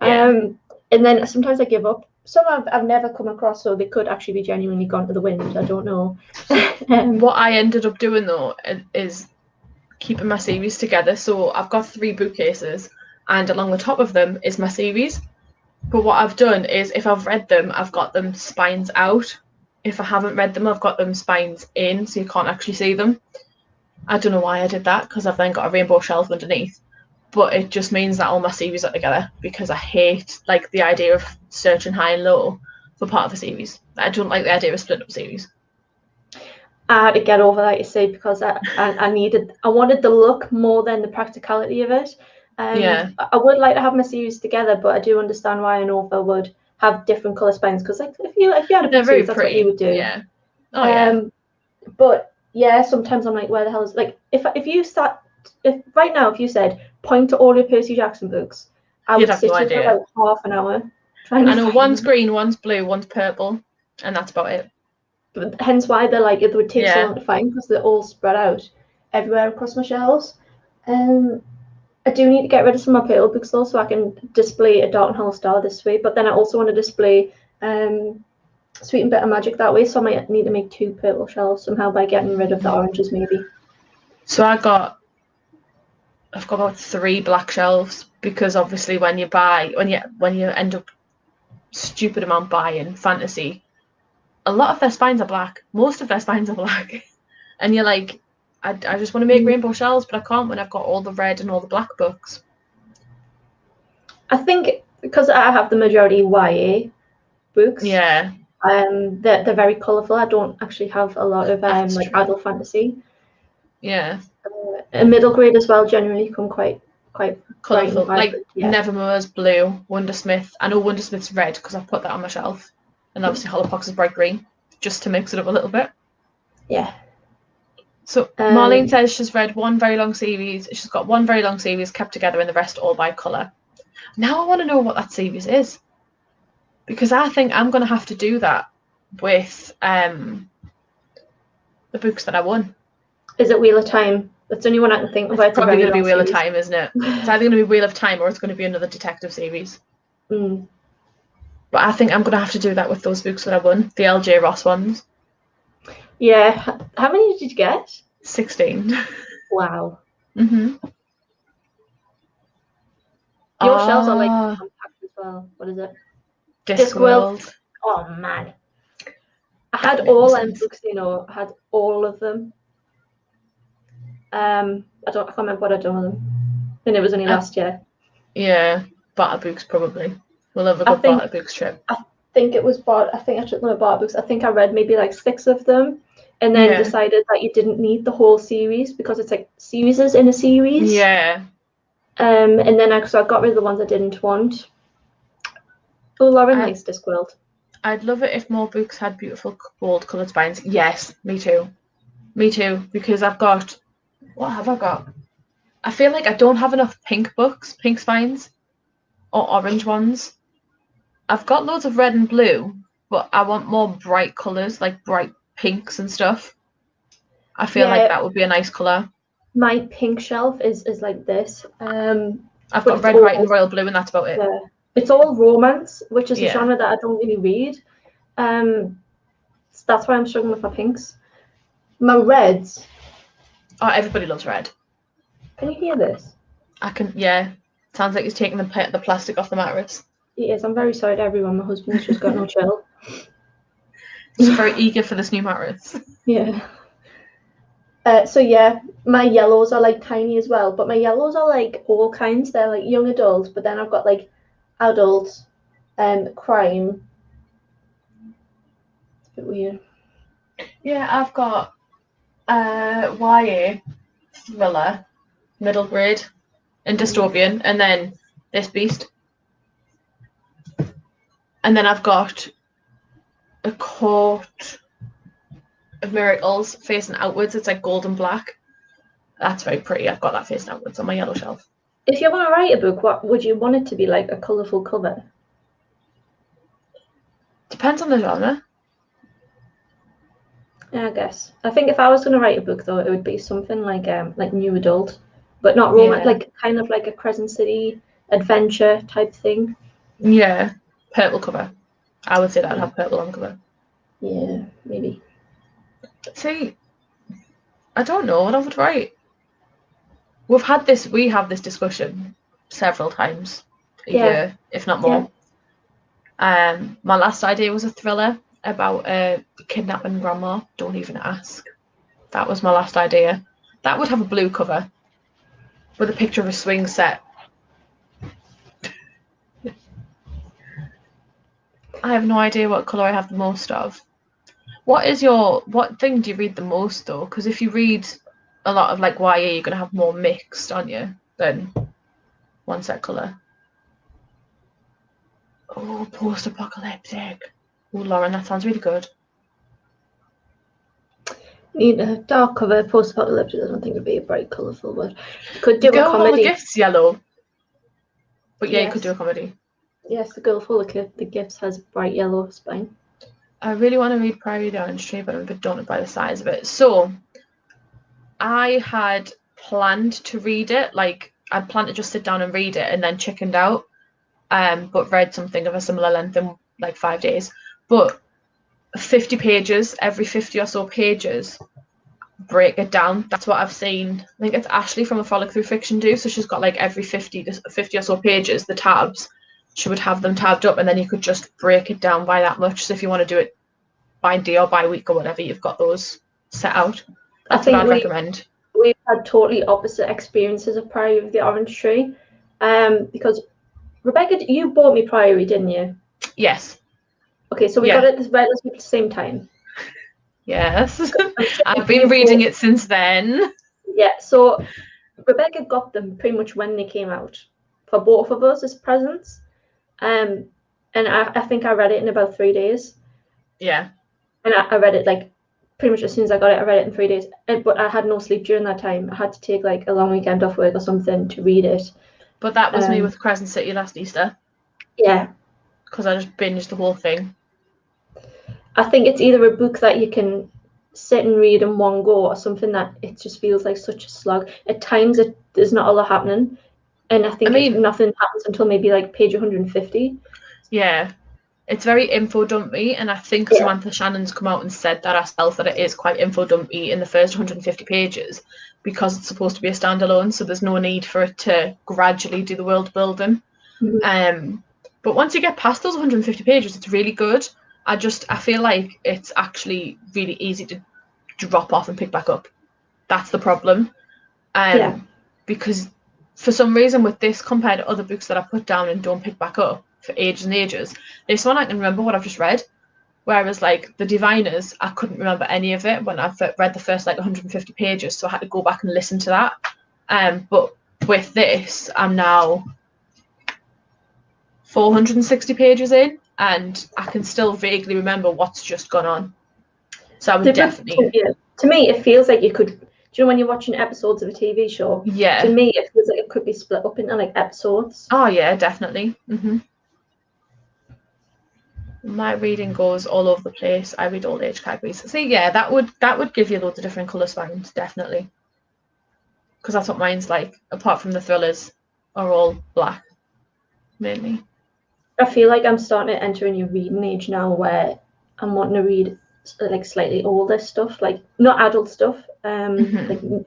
Yeah. And then sometimes I give up. Some I've never come across, so they could actually be genuinely gone to the wind. I don't know. What I ended up doing though is keeping my series together. So I've got 3 bookcases, and along the top of them is my series. But what I've done is, if I've read them, I've got them spines out. If I haven't read them, I've got them spines in, so you can't actually see them. I don't know why I did that, because I've then got a rainbow shelf underneath. But it just means that all my series are together, because I hate the idea of searching high and low for part of a series. I don't like the idea of split up series. I had to get over that, you see, because I wanted the look more than the practicality of it. I would like to have my series together, but I do understand why an author would have different colour spines, because if you had a book series, that's what you would do. Yeah. Oh yeah. But yeah, sometimes I'm like, where the hell is if right now if you said point to all your Percy Jackson books, I would sit here for about half an hour. I know one's green, one's blue, one's purple, and that's about it. But hence why it would take so long to find, because they're all spread out everywhere across my shelves. I do need to get rid of some of my purple books though, so I can display A Dark and Hollow Star this way. But then I also want to display Sweet and Bitter Magic that way, so I might need to make 2 purple shelves somehow by getting rid of the oranges maybe. So I've got about 3 black shelves, because obviously when you end up stupid amount buying fantasy, a lot of their spines are black. Most of their spines are black. And you're like, I just want to make rainbow shelves, but I can't when I've got all the red and all the black books. I think because I have the majority YA books. Yeah. They're very colourful. I don't actually have a lot of like adult fantasy. Yeah. And middle grade as well generally come quite colourful. Like Nevermore's blue, Wondersmith. I know Wondersmith's red because I put that on my shelf, and obviously Hollowpox is bright green, just to mix it up a little bit. Yeah. So Marlene says she's read one very long series. She's got one very long series kept together, and the rest all by colour. Now I want to know what that series is, because I think I'm going to have to do that with the books that I won. Is it Wheel of Time? That's the only one I can think of. It's probably going to be Wheel of Time, isn't it? It's either going to be Wheel of Time or it's going to be another detective series. Mm. But I think I'm going to have to do that with those books that I won, the LJ Ross ones. Yeah. How many did you get? 16. Wow. Mm-hmm. Your shelves are like compact as well. What is it? Discworld. Oh man. I had all them books, I had all of them. I can't remember what I'd done with them. And it was only last year. Yeah. Barter Books probably. We'll have a good Barter Books trip. I think it was I think I took them at Barter Books. I think I read maybe like 6 of them, and then decided that you didn't need the whole series because it's like series in a series. Yeah. And then I got rid of the ones I didn't want. Oh, Lauren likes Discworld. I'd love it if more books had beautiful bold coloured spines. Yes, me too. Me too, because I've got... What have I got? I feel like I don't have enough pink spines, or orange ones. I've got loads of red and blue, but I want more bright colours, like bright pinks and stuff. I feel like that would be a nice colour. My pink shelf is like this. I've got red, white and royal blue, and that's about it. Yeah. It's all romance, which is a genre that I don't really read. So that's why I'm struggling with my pinks. My reds. Oh, everybody loves red. Can you hear this? I can, yeah. Sounds like he's taking the plastic off the mattress. He is. I'm very sorry to everyone. My husband's just got no chill. He's very eager for this new mattress. Yeah. So yeah, my yellows are like tiny as well, but my yellows are like all kinds. They're like young adults, but then I've got like adult, crime. It's a bit weird. Yeah, I've got YA, thriller, middle grade, and dystopian, and then this beast. And then I've got a Court of Miracles facing outwards. It's like gold and black. That's very pretty. I've got that facing outwards on my yellow shelf. If you want to write a book, what would you want it to be like? A colourful cover? Depends on the genre. Yeah, I guess. I think if I was going to write a book, though, it would be something like new adult, but not romance, like kind of like a Crescent City adventure type thing. Yeah, purple cover. I would say that I'd have purple on cover. Yeah, maybe. See, I don't know what I would write. We have this discussion several times a year, if not more. Yeah. My last idea was a thriller about kidnapping grandma. Don't even ask. That was my last idea. That would have a blue cover with a picture of a swing set. I have no idea what colour I have the most of. What thing do you read the most though? Because if you read a lot of like YA, you're gonna have more mixed, aren't you, than one set colour. Oh, post-apocalyptic. Oh, Lauren, that sounds really good. Need a dark cover. Post-apocalyptic. I don't think it'd be a bright, colourful word. Could do Girl a comedy. Full of Gifts yellow. But yeah, you could do a comedy. Yes, The Girl Full of the Gifts has bright yellow spine. I really want to read Prairie Down Tree, but I'm a bit daunted by the size of it. So I had planned to read it, like I'd planned to just sit down and read it and then chickened out, but read something of a similar length in like 5 days. But 50 pages, every 50 or so pages, break it down. That's what I've seen. I think it's Ashley from A Frolic Through Fiction do. So she's got like every 50 or so pages, the tabs, she would have them tabbed up, and then you could just break it down by that much. So if you want to do it by day or by week or whatever, you've got those set out. That's what I'd recommend. We've had totally opposite experiences of Priory of the Orange Tree. Because Rebecca, you bought me Priory, didn't you? Yes. Okay, so we got it right at the same time. Yes. I've been reading it since then. Yeah, so Rebecca got them pretty much when they came out for both of us as presents. And I think I read it in about 3 days. Yeah. And I read it like pretty much as soon as I got it, I read it in 3 days. But I had no sleep during that time. I had to take like a long weekend off work or something to read it. But that was me with Crescent City last Easter. Yeah. Because I just binged the whole thing. I think it's either a book that you can sit and read in one go, or something that it just feels like such a slog. At times, there's not a lot happening, and I think nothing happens until maybe like page 150. Yeah, it's very info dumpy, and I think Samantha Shannon's come out and said that herself, that it is quite info dumpy in the first 150 pages because it's supposed to be a standalone, so there's no need for it to gradually do the world building. Mm-hmm. But once you get past those 150 pages, it's really good. I feel like it's actually really easy to drop off and pick back up. That's the problem. Because for some reason with this, compared to other books that I put down and don't pick back up for ages and ages, this one I can remember what I've just read. Whereas like The Diviners, I couldn't remember any of it when I've read the first like 150 pages, so I had to go back and listen to that. But with this, I'm now 460 pages in, and I can still vaguely remember what's just gone on. So I would definitely... To me, it feels like you could... Do you know when you're watching episodes of a TV show? Yeah. To me, it feels like it could be split up into like episodes. Oh yeah, definitely. My reading goes all over the place. I read all age categories. So yeah, that would give you loads of different colour spectrums, definitely. Because that's what mine's like. Apart from the thrillers, are all black, mainly. I feel like I'm starting to enter a new reading age now, where I'm wanting to read like slightly older stuff, like not adult stuff, like new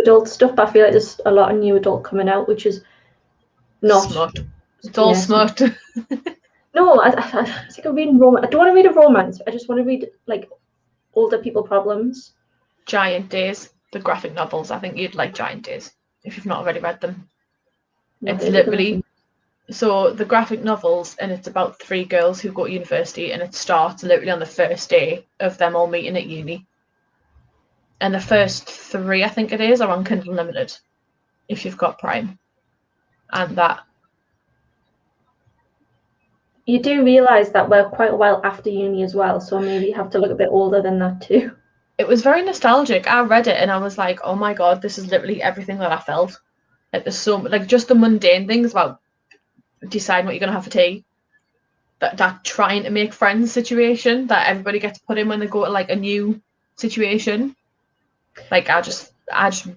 adult stuff. But I feel like there's a lot of new adult coming out, which is not smut. It's all smut. No, it's like I'm reading romance. I don't want to read a romance. I just want to read like older people problems. Giant Days, the graphic novels. I think you'd like Giant Days if you've not already read them. It's literally... So the graphic novels, and it's about 3 girls who go to university, and it starts literally on the first day of them all meeting at uni. And the first 3, I think it is, are on Kindle Unlimited, if you've got Prime. And that... You do realise that we're quite a while after uni as well, so maybe you have to look a bit older than that too. It was very nostalgic. I read it and I was like, oh my god, this is literally everything that I felt. Like there's so like just the mundane things about deciding what you're gonna have for tea, that trying to make friends situation that everybody gets put in when they go to like a new situation. Like I just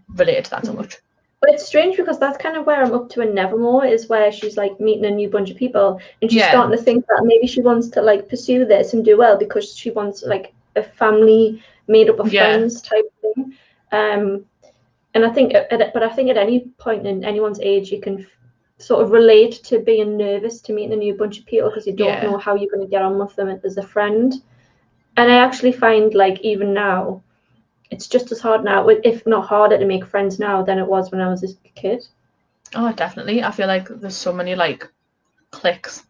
related to that so much. But it's strange because that's kind of where I'm up to in Nevermore, is where she's like meeting a new bunch of people, and she's starting to think that maybe she wants to like pursue this and do well because she wants like a family made up of friends type thing. And I think at any point in anyone's age, you can sort of relate to being nervous to meeting a new bunch of people because you don't know how you're going to get on with them as a friend. And I actually find like even now, it's just as hard now, if not harder, to make friends now than it was when I was a kid. Oh, definitely. I feel like there's so many like cliques.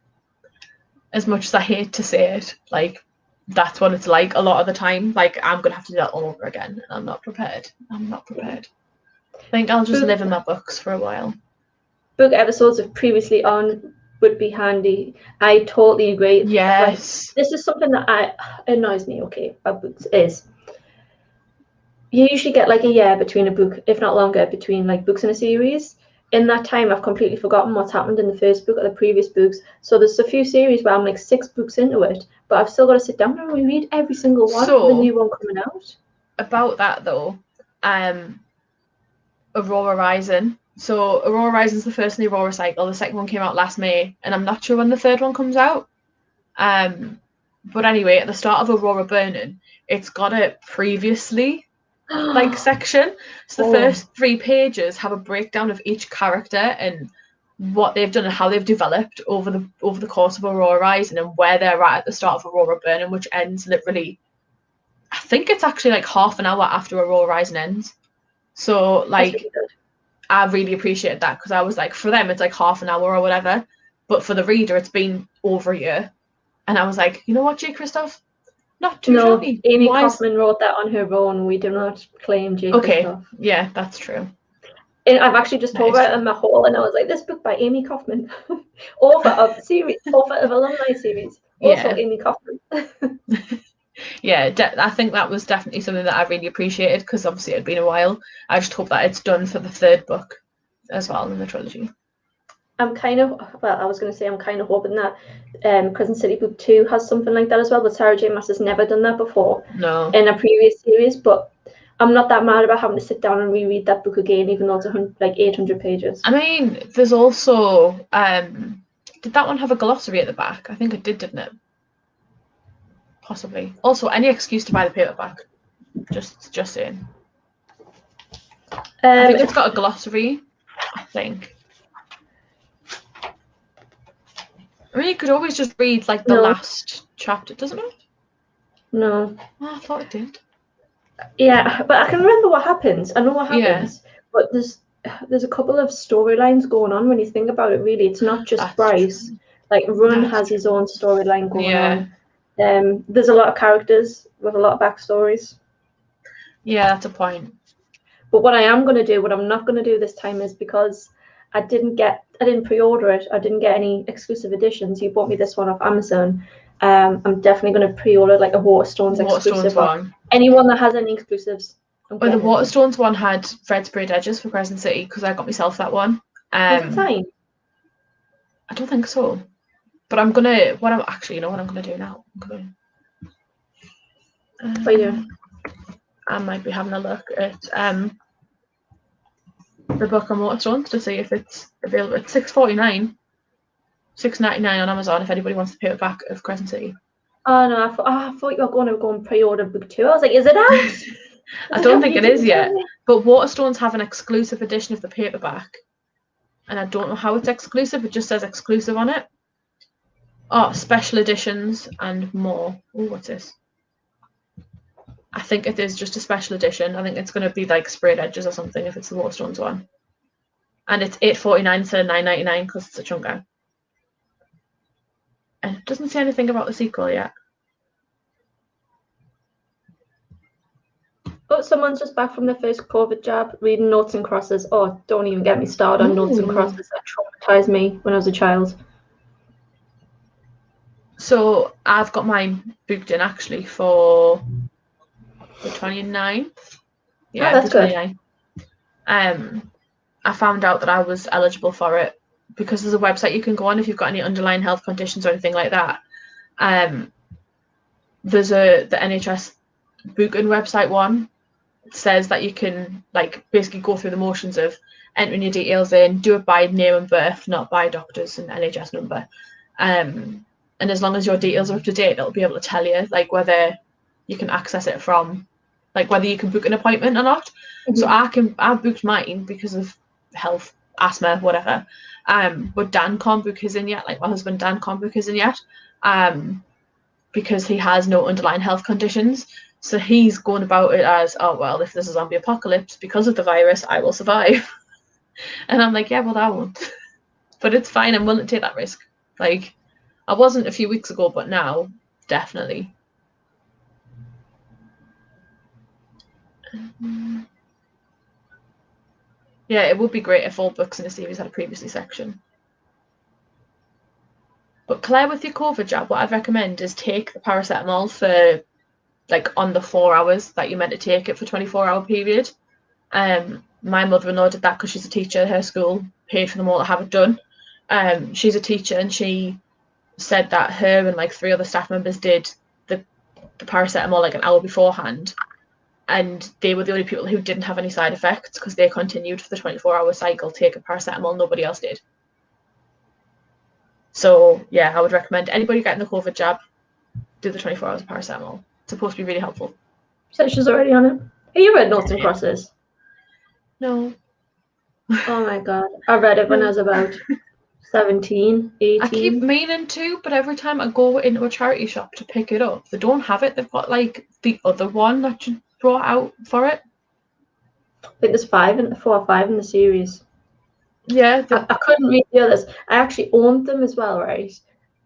As much as I hate to say it, like that's what it's like a lot of the time. Like I'm gonna have to do that all over again, and I'm not prepared. I think I'll just live in my books for a while. Book episodes of previously on would be handy. I totally agree. Yes. Like, this is something that annoys me, okay, about books is you usually get like a year between a book, if not longer, between like books in a series. In that time, I've completely forgotten what's happened in the first book or the previous books. So there's a few series where I'm like 6 books into it, but I've still got to sit down and reread every single one for the new one coming out. About that though, Aurora Rising. So Aurora Rising is the first in the Aurora cycle. The second one came out last May, and I'm not sure when the third one comes out. But anyway, at the start of Aurora Burning, it's got a previously section. So the first 3 pages have a breakdown of each character and what they've done and how they've developed over the course of Aurora Rising and where they're at the start of Aurora Burning, which ends literally, I think it's actually like half an hour after Aurora Rising ends. So like, I really appreciated that because I was like, for them it's like half an hour or whatever, but for the reader it's been over a year. And I was like, you know what, J. Christoph? Not too shabby. Amy Kaufman wrote that on her own. We do not claim J. Christoph. Yeah, that's true. And I've actually just told her in my haul, and I was like, this book by Amy Kaufman, author of alumni series, also Amy Kaufman. Yeah, I think that was definitely something that I really appreciated because obviously it had been a while. I just hope that it's done for the 3rd book as well in the trilogy. I'm kind of hoping that Crescent City Book 2 has something like that as well, but Sarah J. Maas has never done that before in a previous series, but I'm not that mad about having to sit down and reread that book again, even though it's 800 pages. I mean, there's also, did that one have a glossary at the back? I think it did, didn't it? Possibly. Also, any excuse to buy the paperback. Just saying. I think it's got a glossary, I think. I mean, you could always just read like the last chapter, doesn't it? No. Oh, I thought it did. Yeah, but I can remember what happens. I know what happens, but there's a couple of storylines going on when you think about it. Really, it's not just Bryce. True. Like Run has his own storyline going on. There's a lot of characters with a lot of backstories. Yeah, that's a point. But what I'm not going to do this time is because I didn't pre-order it. I didn't get any exclusive editions. You bought me this one off Amazon. I'm definitely going to pre-order like a Waterstones exclusive one. Anyone that has any exclusives. Well, the Waterstones one had red sprayed edges for Crescent City because I got myself that one. Was it signed? I don't think so. But I'm gonna. What I'm actually, you know what I'm gonna do now? What are you doing? I might be having a look at the book on Waterstones to see if it's available. It's $6.49, $6.99 on Amazon if anybody wants the paperback of Crescent City. Oh no! I thought you were going to go and pre-order book 2. I was like, is it out? I don't think it is yet. But Waterstones have an exclusive edition of the paperback, and I don't know how it's exclusive. It just says exclusive on it. Oh, special editions and more. Oh, what's this? I think it is just a special edition. I think it's going to be like sprayed edges or something if it's the Waterstones one. And it's $8.49 instead of $9.99 because it's a chunker. And it doesn't say anything about the sequel yet. Oh, someone's just back from their first COVID jab, reading Notes and Crosses. Oh, don't even get me started on Notes and Crosses. That traumatized me when I was a child. So I've got mine booked in actually for the 29th. Yeah, that's the 29th. Good. I found out that I was eligible for it because there's a website you can go on if you've got any underlying health conditions or anything like that. There's the NHS booking website one. It says that you can like basically go through the motions of entering your details in, do it by name and birth, not by doctors and NHS number. And as long as your details are up to date, it'll be able to tell you like whether you can access it from, like whether you can book an appointment or not. Mm-hmm. So I booked mine because of health, asthma, whatever. But Dan can't book his in yet. Like my husband Dan can't book his in yet. Because he has no underlying health conditions. So he's going about it as, oh well, if there's a zombie apocalypse because of the virus, I will survive. And I'm like, yeah, well I won't. But it's fine, I'm willing to take that risk. Like I wasn't a few weeks ago, but now, definitely. Yeah, it would be great if all books in a series had a previously section. But Claire, with your COVID jab, what I'd recommend is take the paracetamol for, like, on the 4 hours that you're meant to take it for 24-hour period. My mother-in-law did that because she's a teacher at her school, paid for them all to have it done. She's a teacher and she said that her and like 3 other staff members did the paracetamol like an hour beforehand, and they were the only people who didn't have any side effects because they continued for the 24-hour cycle taking paracetamol. Nobody else did. So yeah, I would recommend anybody getting the COVID jab, do the 24 hours of paracetamol. It's supposed to be really helpful. So she's already on it. Have you read Noughts and Crosses? No. Oh my god. I read it when I was about 17, 18. I keep meaning to, but every time I go into a charity shop to pick it up, they don't have it. They've got like the other one that you brought out for it. I think there's 4 or 5 in the series. Yeah. I couldn't read the others. I actually owned them as well, right?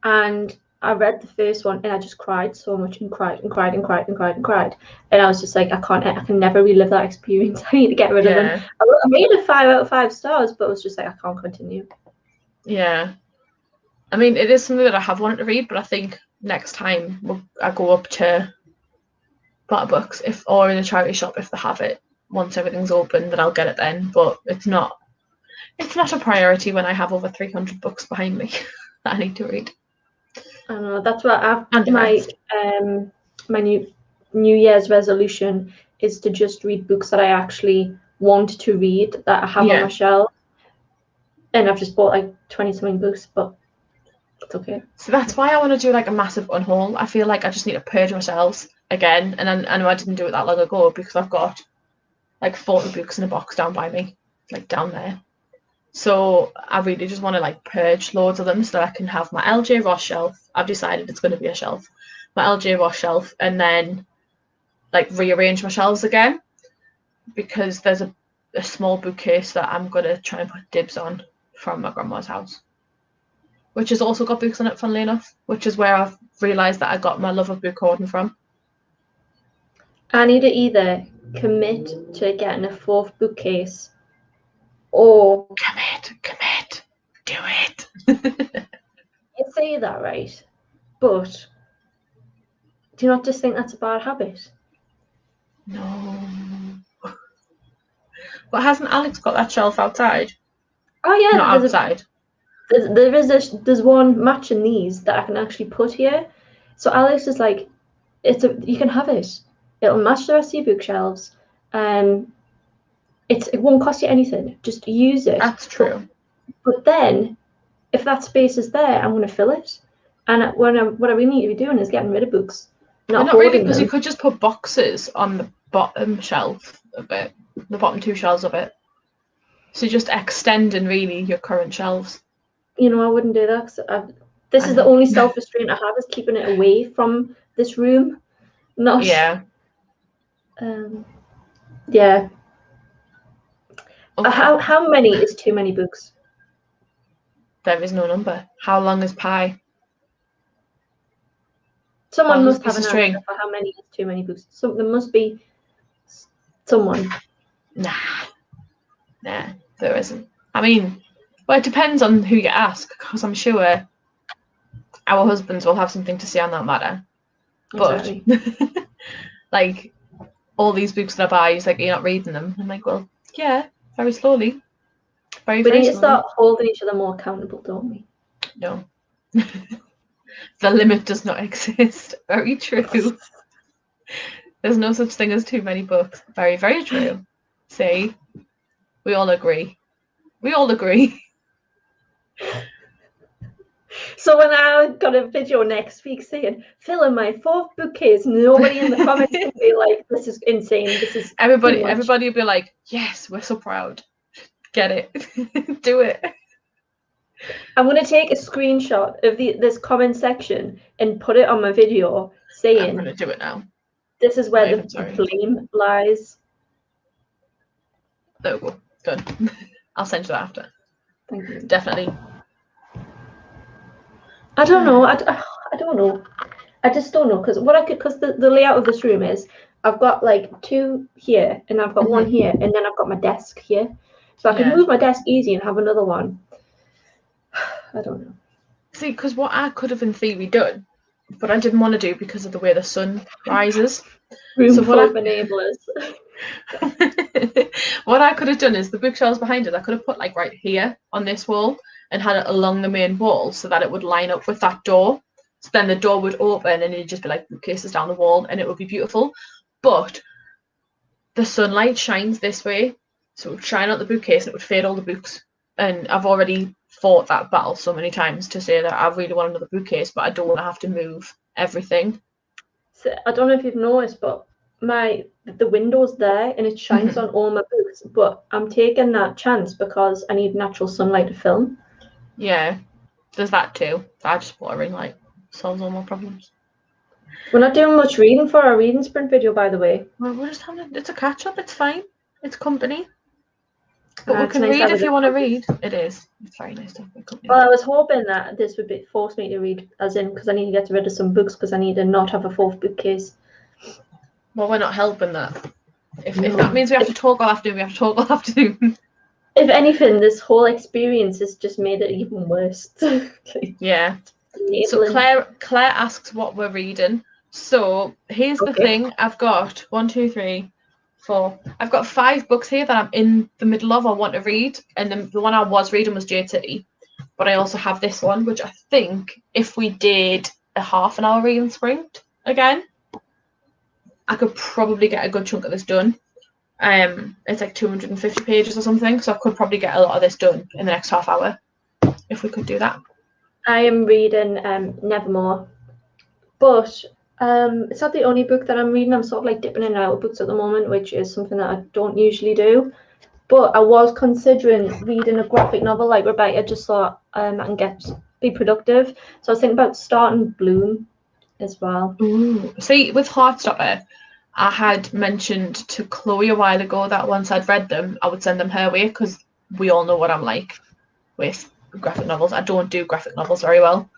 And I read the first one and I just cried so much and cried. And I was just like, I can never relive that experience. I need to get rid of them. I made it 5 out of 5 stars, but it was just like, I can't continue. Yeah. I mean, it is something that I have wanted to read, but I think next time I go up to Black Books or in a charity shop if they have it. Once everything's open, then I'll get it then. But it's not a priority when I have over 300 books behind me that I need to read. I know, that's what my New Year's resolution is, to just read books that I actually want to read, that I have on my shelf. And I've just bought like 20-something books, but it's okay. So that's why I want to do like a massive unhaul. I feel like I just need to purge myself again. And I know I didn't do it that long ago because I've got like 40 books in a box down by me, like down there. So I really just want to like purge loads of them so that I can have my LJ Ross shelf. I've decided it's going to be a shelf. My LJ Ross shelf, and then like rearrange my shelves again, because there's a small bookcase that I'm going to try and put dibs on from my grandma's house, which has also got books on it, funnily enough, which is where I've realised that I got my love of book hoarding from. I need to either commit to getting a 4th bookcase or... Commit. Do it. You say that, right? But do you not just think that's a bad habit? No. But hasn't Alex got that shelf outside? Oh yeah, not outside. There's one matching these that I can actually put here. So Alex is like, you can have it. It'll match the rest of your bookshelves. It won't cost you anything. Just use it. That's true. But then, if that space is there, I'm going to fill it. And what I really need to be doing is getting rid of books. Not really, because you could just put boxes on the bottom shelf of it, the bottom 2 shelves of it. So you're just extending really your current shelves. You know, I wouldn't do that. This is the only self-restraint I have, is keeping it away from this room. Not. Yeah. Yeah. Okay. How many is too many books? There is no number. How long is pi? Someone must have an answer for how many is too many books. So there must be someone. Nah, there isn't. I mean, well, it depends on who you ask, because I'm sure our husbands will have something to say on that matter. Exactly. But like all these books that I buy, he's like, you're not reading them. I'm like, well, yeah, very slowly. We need to start holding each other more accountable, don't we? No. The limit does not exist. Very true. There's no such thing as too many books. Very, very true. See? We all agree. So when I got a video next week saying, fill in my 4th bookcase, nobody in the comments can be like, this is insane. This is everybody will be like, yes, we're so proud. Get it. Do it. I'm going to take a screenshot of this comment section and put it on my video saying, I'm going to do it now. This is where the blame lies. There we go. Good. I'll send you that after. Thank you. Definitely. I don't know. I don't know. I just don't know, because the layout of this room is, I've got like 2 here, and I've got 1 here, and then I've got my desk here. So I could move my desk easy and have another one. I don't know. See, because what I could have in theory done, but I didn't want to do because of the way the sun rises. Room full of enablers. What I could have done is the bookshelves behind it, I could have put like right here on this wall and had it along the main wall so that it would line up with that door. So then the door would open and it'd just be like bookcases down the wall and it would be beautiful. But the sunlight shines this way, so it would shine out the bookcase and it would fade all the books. And I've already fought that battle so many times to say that I really want another bookcase, but I don't want to have to move everything So I don't know if you've noticed, but the window's there and it shines on all my books, but I'm taking that chance because I need natural sunlight to film. Yeah, there's that too. I just bought a ring light. Solves all my problems. We're not doing much reading for our reading sprint video, by the way. Well, we're just having it's a catch up. It's fine. It's company. But we can nice read if you want to read. It is. It's very nice to have a company. Well, I was hoping that this would force me to read, as in because I need to get rid of some books because I need to not have a fourth bookcase. Well, we're not helping that. If that means we have to talk all afternoon, we have to talk all afternoon. If anything, this whole experience has just made it even worse. Yeah. So Claire asks what we're reading. So here's the thing. I've got 1, 2, 3, 4. I've got 5 books here that I'm in the middle of or want to read. And the one I was reading was Jade City. But I also have this one, which I think if we did a half an hour reading sprint again, I could probably get a good chunk of this done. It's like 250 pages or something, so I could probably get a lot of this done in the next half hour if we could do that. I am reading Nevermore, but it's not the only book that I'm reading. I'm sort of like dipping in and out of books at the moment, which is something that I don't usually do. But I was considering reading a graphic novel like Rebecca, just so I can be productive. So I was thinking about starting Bloom as well. Ooh. See, with Heartstopper, I had mentioned to Chloe a while ago that once I'd read them, I would send them her way because we all know what I'm like with graphic novels. I don't do graphic novels very well.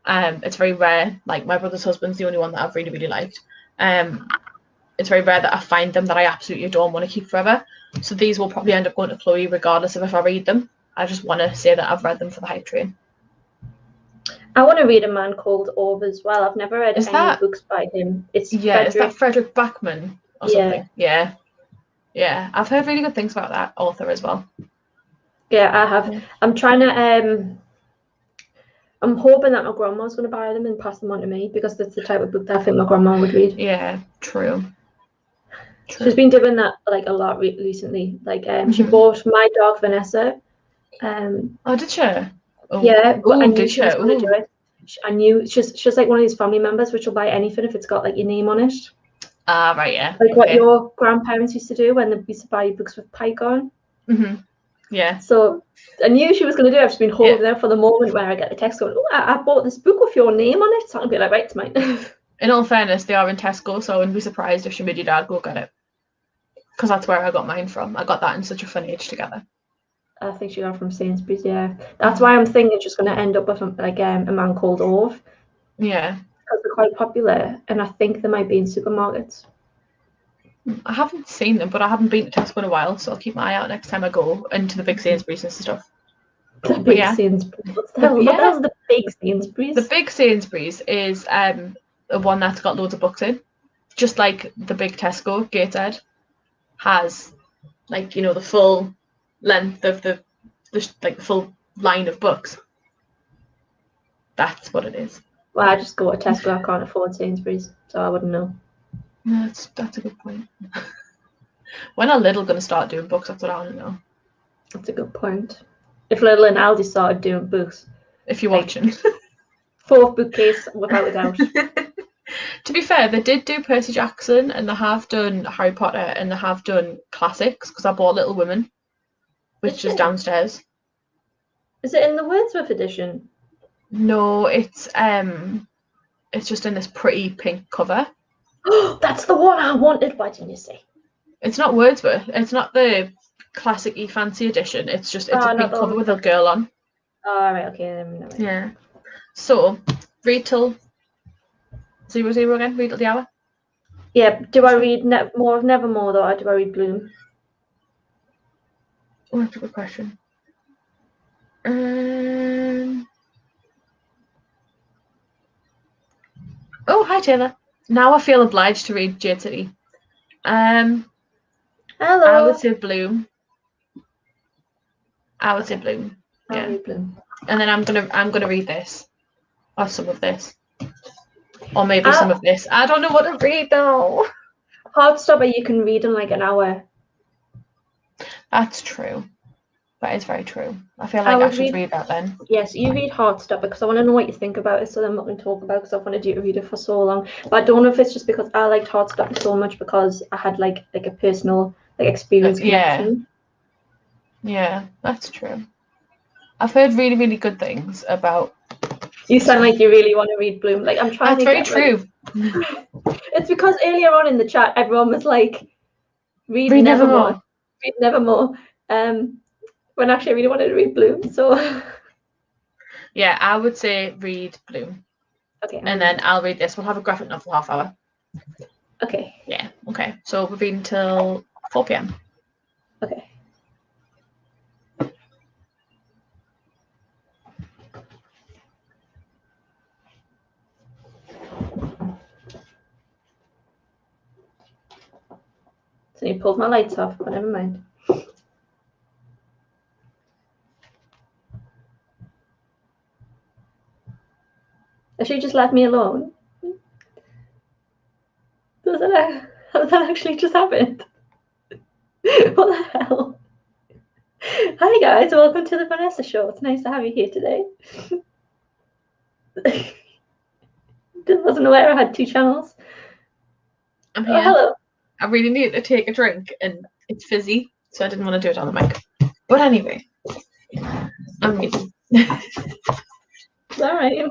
It's very rare. Like my brother's husband's the only one that I've really, really liked. It's very rare that I find them that I absolutely don't want to keep forever. So these will probably end up going to Chloe regardless of if I read them. I just want to say that I've read them for the hype train. I want to read A Man Called Ove as well. I've never read any books by him. Is that Frederick Backman or something? Yeah. I've heard really good things about that author as well. Yeah, I have. I'm trying to. I'm hoping that my grandma's going to buy them and pass them on to me because that's the type of book that I think my grandma would read. Yeah, true. She's been doing that like a lot recently. Like, she bought My Dog Vanessa. Oh, did she? Oh. Yeah, but I knew she was going to do it. I knew she's like one of these family members which will buy anything if it's got like your name on it. Ah, right, yeah. Like what your grandparents used to do when they used to buy books with Pike on. Yeah. So I knew she was going to do it. I've just been holding there for the moment where I get the text going, oh, I bought this book with your name on it. So I'll be like, right, it's mine. In all fairness, they are in Tesco, so I wouldn't be surprised if she made your dad go get it. Because that's where I got mine from. I got that in such a fun age together. I think she got it from Sainsbury's, yeah. That's why I'm thinking it's just going to end up with like A Man Called Ove. Yeah. Because they're quite popular, and I think they might be in supermarkets. I haven't seen them, but I haven't been to Tesco in a while, so I'll keep my eye out next time I go into the big Sainsbury's and stuff. The big Sainsbury's. What the hell is the big Sainsbury's? The big Sainsbury's is the one that's got loads of books in. Just like the big Tesco, Gateshead, has like, you know, the full length of the full line of books. That's what it is. Well, I just go to Tesco. I can't afford Sainsbury's, so I wouldn't know. No, that's a good point. When are Lidl going to start doing books? That's what I want to know. That's a good point. If Lidl and Aldi started doing books. If you're watching. Fourth bookcase, without a doubt. To be fair, they did do Percy Jackson, and they have done Harry Potter, and they have done classics, because I bought Little Women, which is downstairs. Is it in the Wordsworth edition? No, it's just in this pretty pink cover. That's the one I wanted. Why didn't you say? It's not Wordsworth. It's not the classic-y fancy edition. It's just a pink cover with a girl on. Oh, right, okay. Yeah. So, read till 00 again. Read till the hour. Yeah. Do I read more of Nevermore though, or do I read Bloom? Oh, that's a good question. Oh, hi Taylor. Now I feel obliged to read Jade City. Hello. I would say Bloom. Yeah. Bloom. And then I'm gonna read this, or some of this, or maybe some of this. I don't know what to read though. Heartstopper you can read in like an hour. That's true. That is very true. I feel like I should read that then. Yes, you read Heartstopper because I want to know what you think about it, so then what we can talk about, because I've wanted you to read it for so long. But I don't know if it's just because I liked Heartstopper so much because I had like a personal experience connection. Yeah, that's true. I've heard really, really good things about. You sound like you really want to read Bloom. Like I'm trying to. That's very true. It's because earlier on in the chat, everyone was like, "Read Nevermore. Read Nevermore." When actually I really wanted to read Bloom, so. Yeah, I would say read Bloom. Okay. And then I'll read this. We'll have a graphic novel half hour. Okay. Yeah. Okay. So we'll read until 4 p.m. Okay. So you pulled my lights off, but never mind. Actually, just left me alone. Has that actually just happened? What the hell? Hi guys, welcome to the Vanessa Show. It's nice to have you here today. Wasn't aware I had 2 channels. I'm here. Oh, hello. I really need to take a drink and it's fizzy, so I didn't want to do it on the mic. But anyway, I'm reading. All right.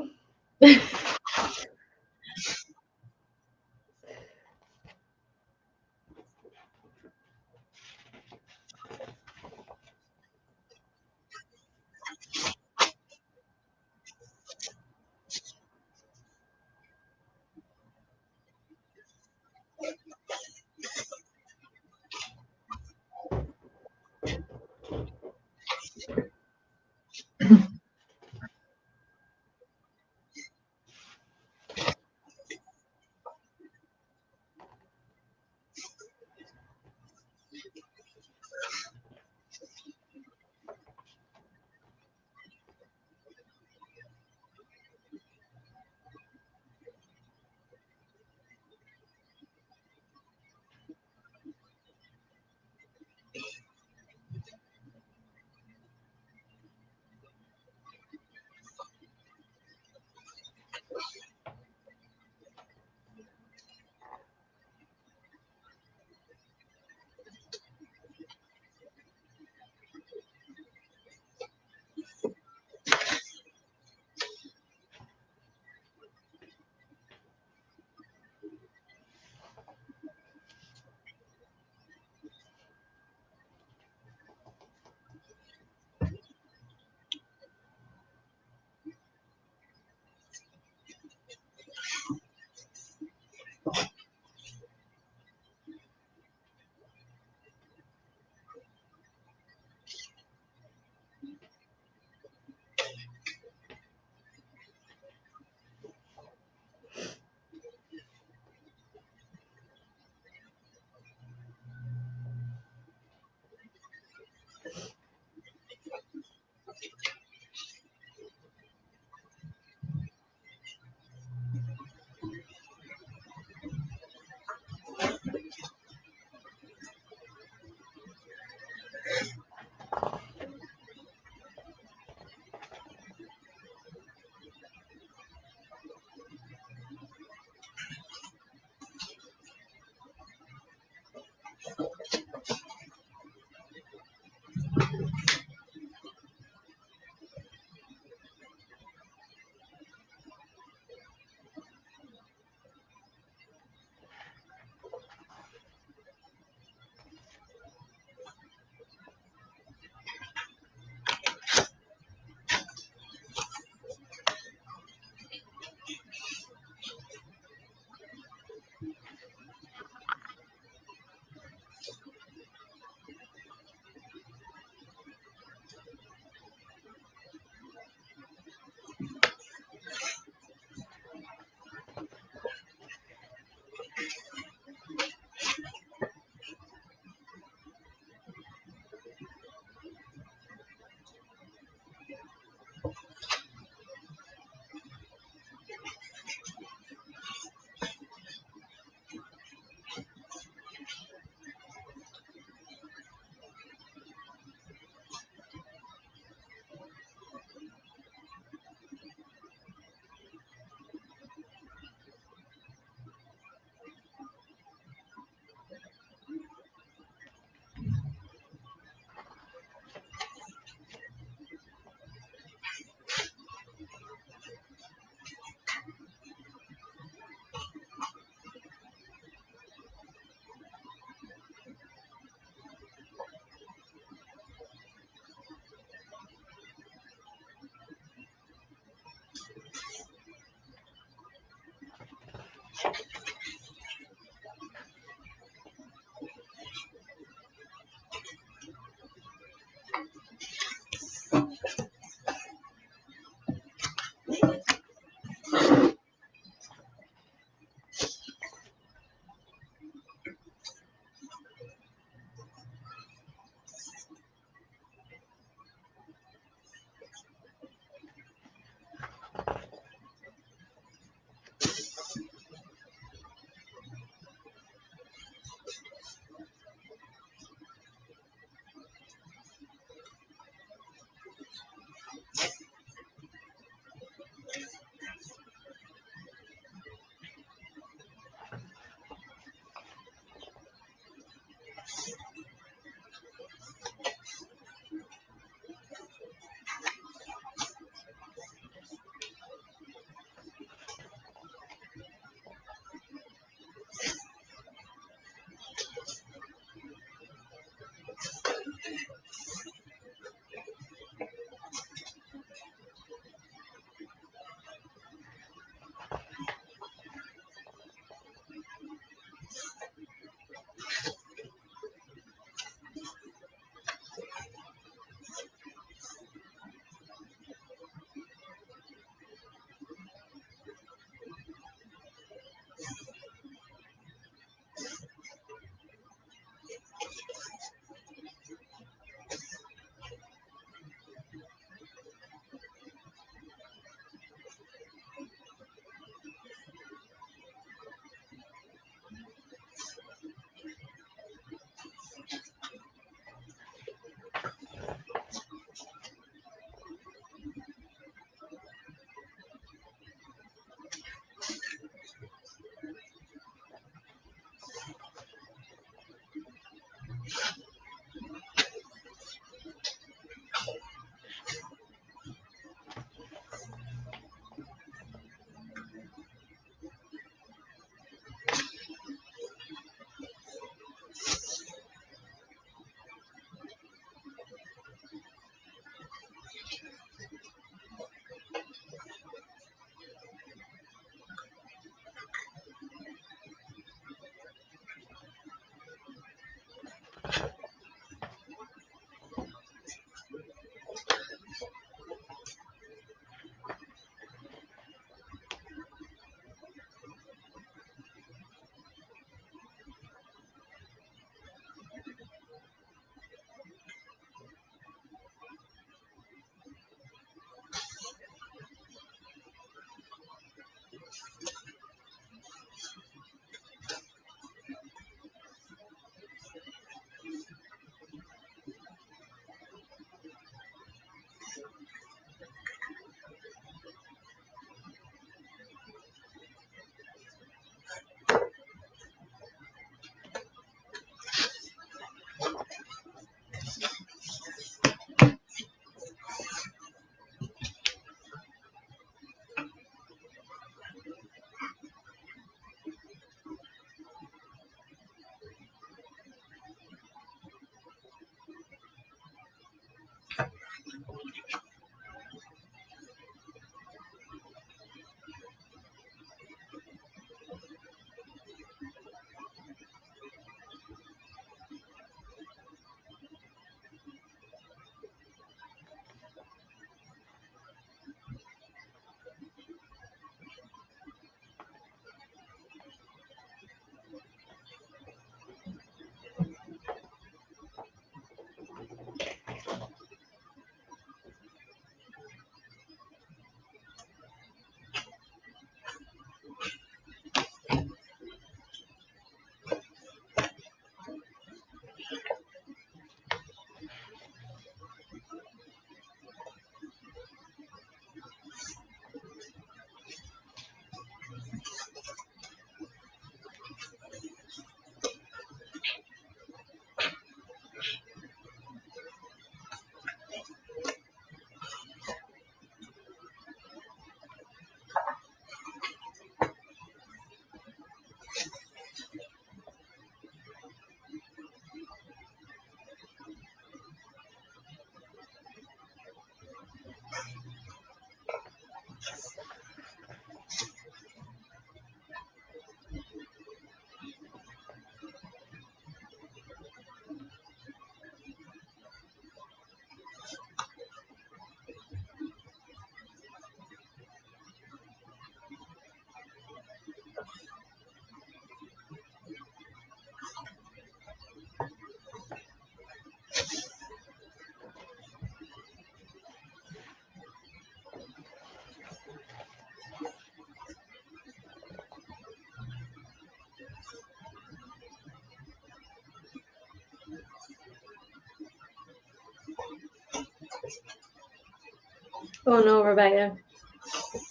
Oh no, Rebecca.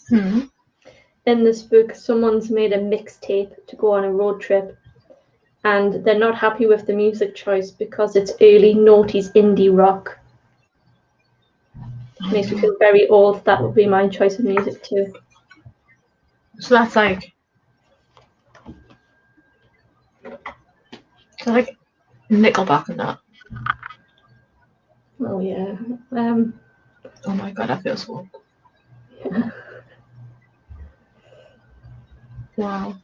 Hmm. In this book, someone's made a mixtape to go on a road trip, and they're not happy with the music choice because it's early noughties indie rock. Makes me feel very old. That would be my choice of music too. So that's like Nickelback and that. Oh yeah. Oh my god, I feel so old. Yeah. Wow.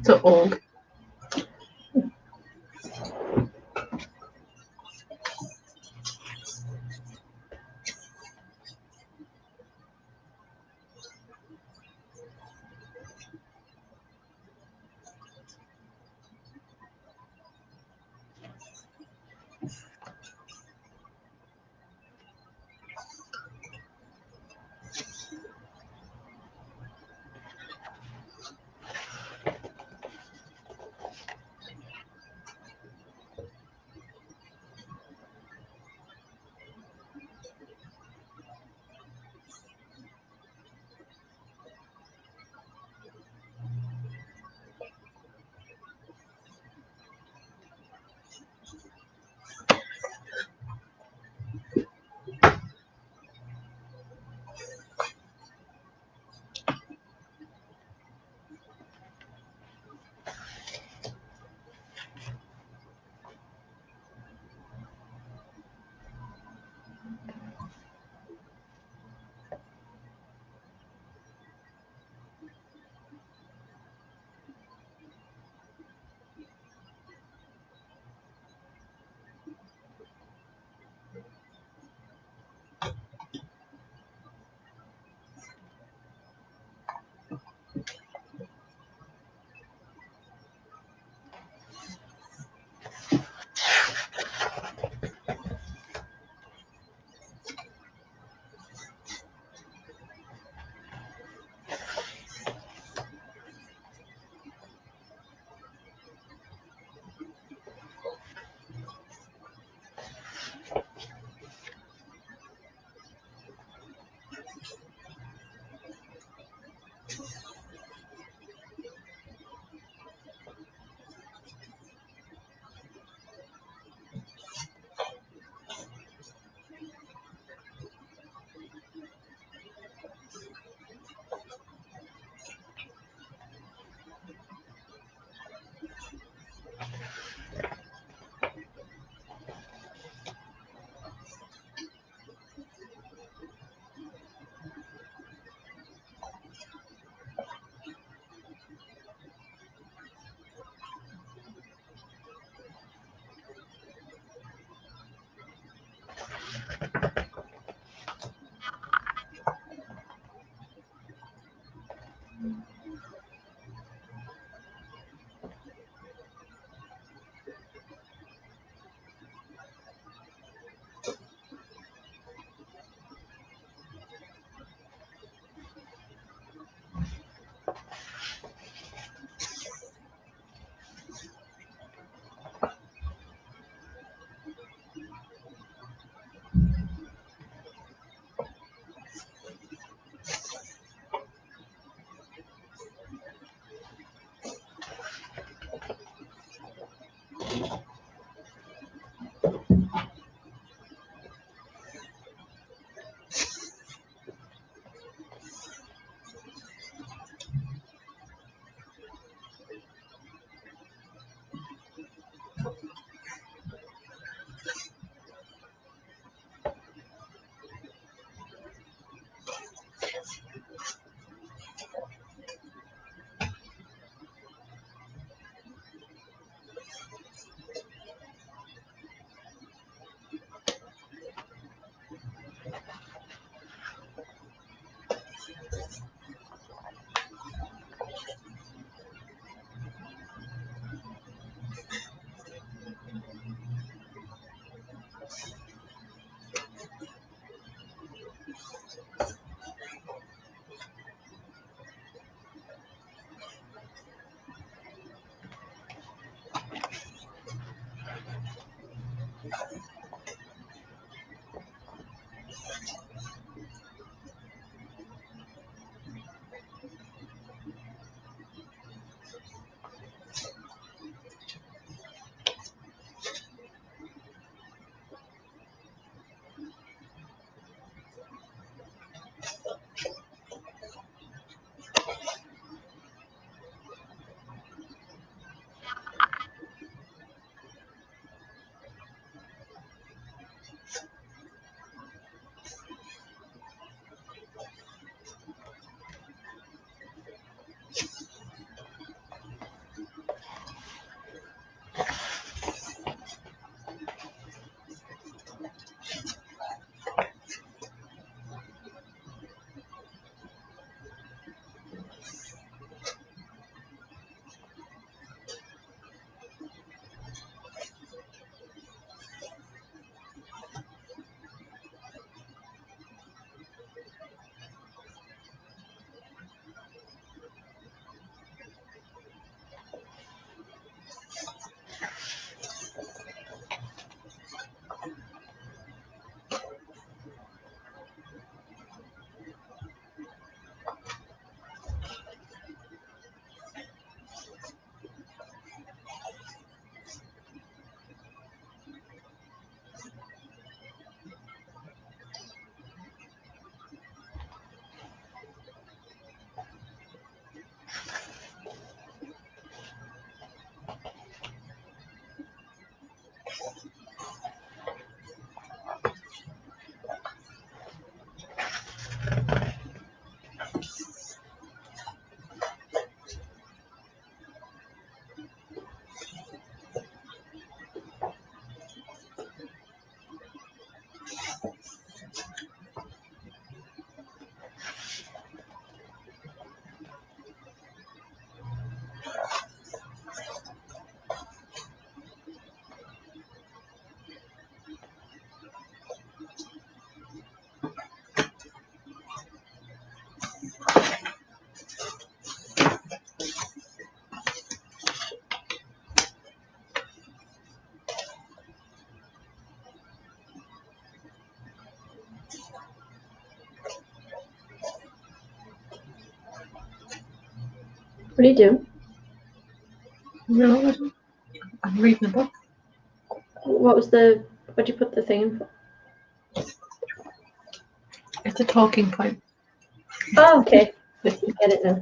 So old. What do you do? No, I'm reading a book. What do you put the thing in for? It's a talking point. Oh, okay. I get it now.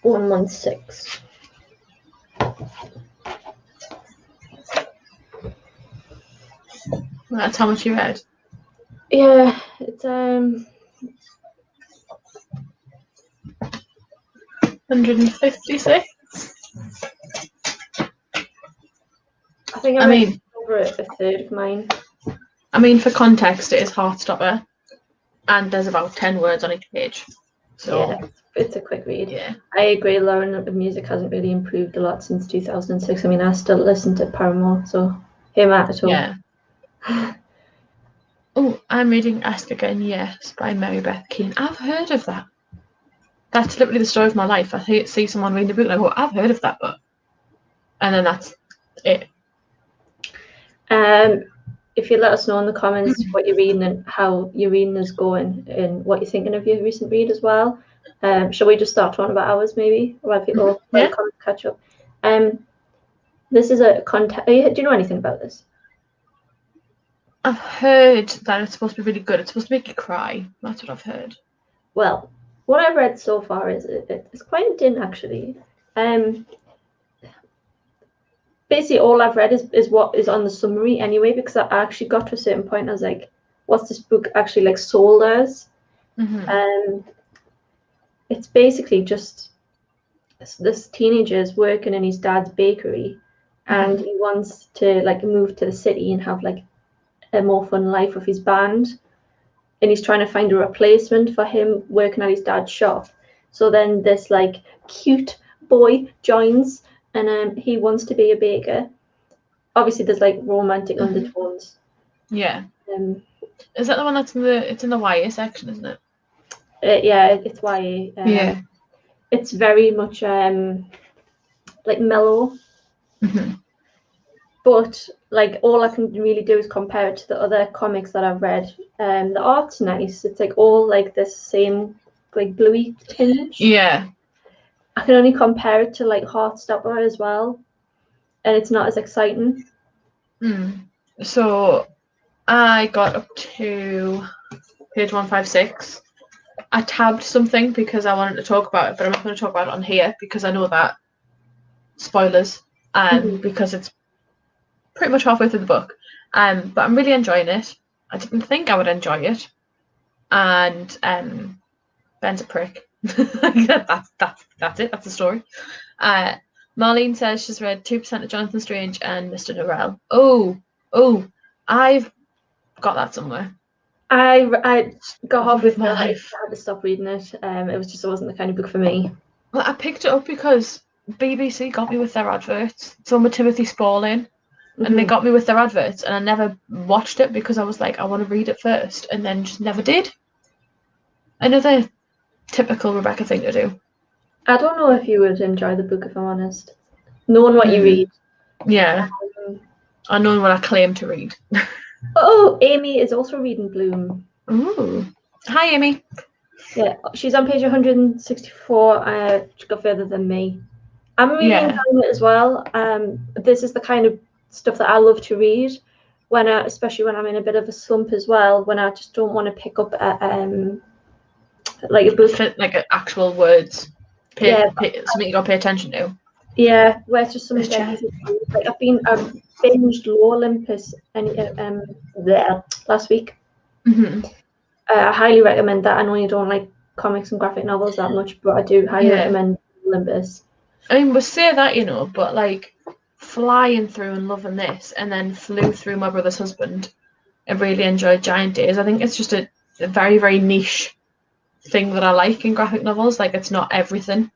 116. That's how much you read? Yeah, it's 156. I think I read over a third of mine. I mean, for context, it is Heartstopper, and there's about 10 words on each page. So yeah, it's a quick read. Yeah, I agree, Lauren. The music hasn't really improved a lot since 2006. I mean, I still listen to Paramore, so him at all. Yeah. Oh, I'm reading Ask Again Yes by Mary Beth Keane. I've heard of that. That's literally the story of my life. I see someone reading a book and I go, I've heard of that book. And then that's it. If you let us know in the comments what you're reading and how your reading is going and what you're thinking of your recent read as well. Shall we just start talking about ours maybe while people comments catch up? This is a content. Do you know anything about this? I've heard that it's supposed to be really good. It's supposed to make you cry. That's what I've heard. Well, what I've read so far is it's quite dim actually. Basically all I've read is what is on the summary anyway, because I actually got to a certain point. I was like, what's this book actually like sold as? It's basically just this teenager is working in his dad's bakery, and he wants to like move to the city and have like a more fun life with his band, and he's trying to find a replacement for him working at his dad's shop. So then this like cute boy joins, and he wants to be a baker. Obviously there's like romantic undertones. Yeah. Is that the one that's in the YA section, isn't it? Yeah, it's YA. Yeah. It's very much like mellow. But like all I can really do is compare it to the other comics that I've read. The art's nice. It's like all like this same like bluey tinge. Yeah. I can only compare it to like Heartstopper as well, and it's not as exciting. So I got up to page 156. I tabbed something because I wanted to talk about it, but I'm not going to talk about it on here because I know that spoilers, because it's pretty much halfway through the book. But I'm really enjoying it. I didn't think I would enjoy it, and Ben's a prick. that's it. That's the story. Marlene says she's read 2% of Jonathan Strange and Mr. Norrell. Oh, I've got that somewhere. I got halfway through. I had to stop reading it. It wasn't the kind of book for me. Well, I picked it up because BBC got me with their adverts. It's on with Timothy Spaulding, and they got me with their adverts, and I never watched it because I was like, I want to read it first, and then just never did. Another typical Rebecca thing to do. I don't know if you would enjoy the book, if I'm honest. Knowing what you read. Yeah. I know what I claim to read. Oh, Amy is also reading Bloom. Ooh. Hi, Amy. Yeah, she's on page 164. She got further than me. I'm really enjoying it as well. This is the kind of stuff that I love to read, especially when I'm in a bit of a slump as well, when I just don't want to pick up like a book. Like actual words. Something you got to pay attention to. Yeah, where it's just something like I've binged Law Olympus last week. I highly recommend that. I know you don't like comics and graphic novels that much, but I do highly recommend Olympus. I mean, we'll say that, but like flying through and loving this, and then flew through My Brother's Husband and really enjoyed Giant Days. I think it's just a very, very niche thing that I like in graphic novels. Like, it's not everything.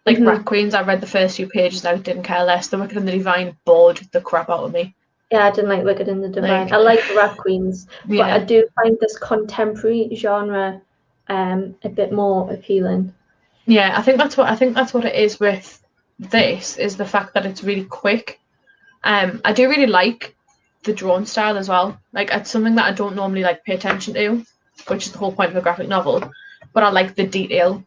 Like Rat Queens, I read the first few pages and I didn't care less. The Wicked and the Divine bored the crap out of me. Yeah, I didn't like Wicked and the Divine. I like the Rat Queens, but I do find this contemporary genre a bit more appealing. Yeah, I think that's what it is with this, is the fact that it's really quick. I do really like the drawn style as well. Like, it's something that I don't normally like pay attention to, which is the whole point of a graphic novel. But I like the detail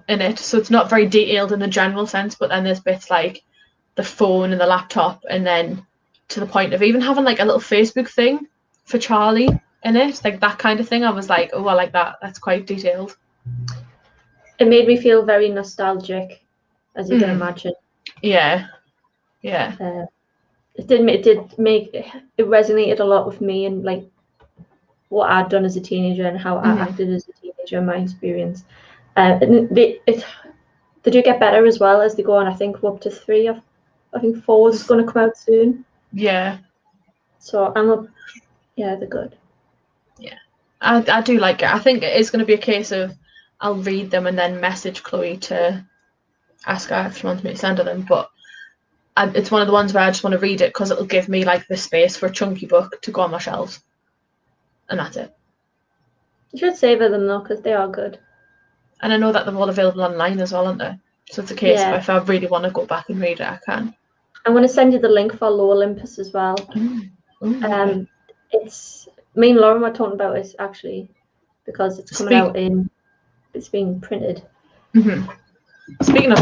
in it. So it's not very detailed in the general sense, but then there's bits like the phone and the laptop, and then to the point of even having like a little Facebook thing for Charlie in it, like that kind of thing. I was like, oh, I like that. That's quite detailed. It made me feel very nostalgic, as you can imagine. Yeah. It resonated a lot with me and like what I'd done as a teenager and how I acted as a teenager in my experience. They do get better as well as they go on. I think we're up to 3. I think 4 is going to come out soon. Yeah. So they're good. Yeah, I do like it. I think it is going to be a case of I'll read them and then message Chloe to ask her if she wants me to send her them. But it's one of the ones where I just want to read it because it'll give me like the space for a chunky book to go on my shelves, and that's it. You should savour them though, because they are good. And I know that they're all available online as well, aren't they? So it's a case of if I really want to go back and read it, I can. I'm going to send you the link for Low Olympus as well. Okay. It's me and Lauren were talking about it actually because it's coming out it's being printed. Speaking of,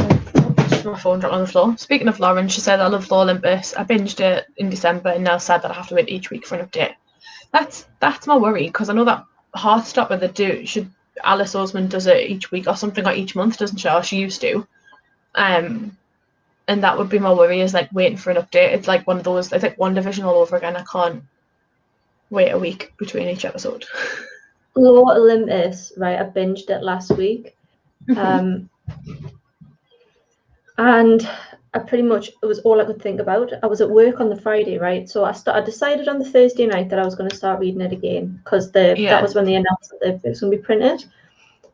my phone dropped on the floor. Speaking of Lauren, she said I love Low Olympus. I binged it in December and now said that I have to wait each week for an update. That's my worry because I know that Heartstopper Alice Oseman does it each week or something, or each month, doesn't she? Or she used to. And that would be my worry, is like waiting for an update. It's like one of those, it's like WandaVision all over again. I can't wait a week between each episode. Low Olympus, right? I binged it last week. And I pretty much, it was all I could think about. I was at work on the Friday, right? So I decided on the Thursday night that I was going to start reading it again because that was when they announced that it was going to be printed.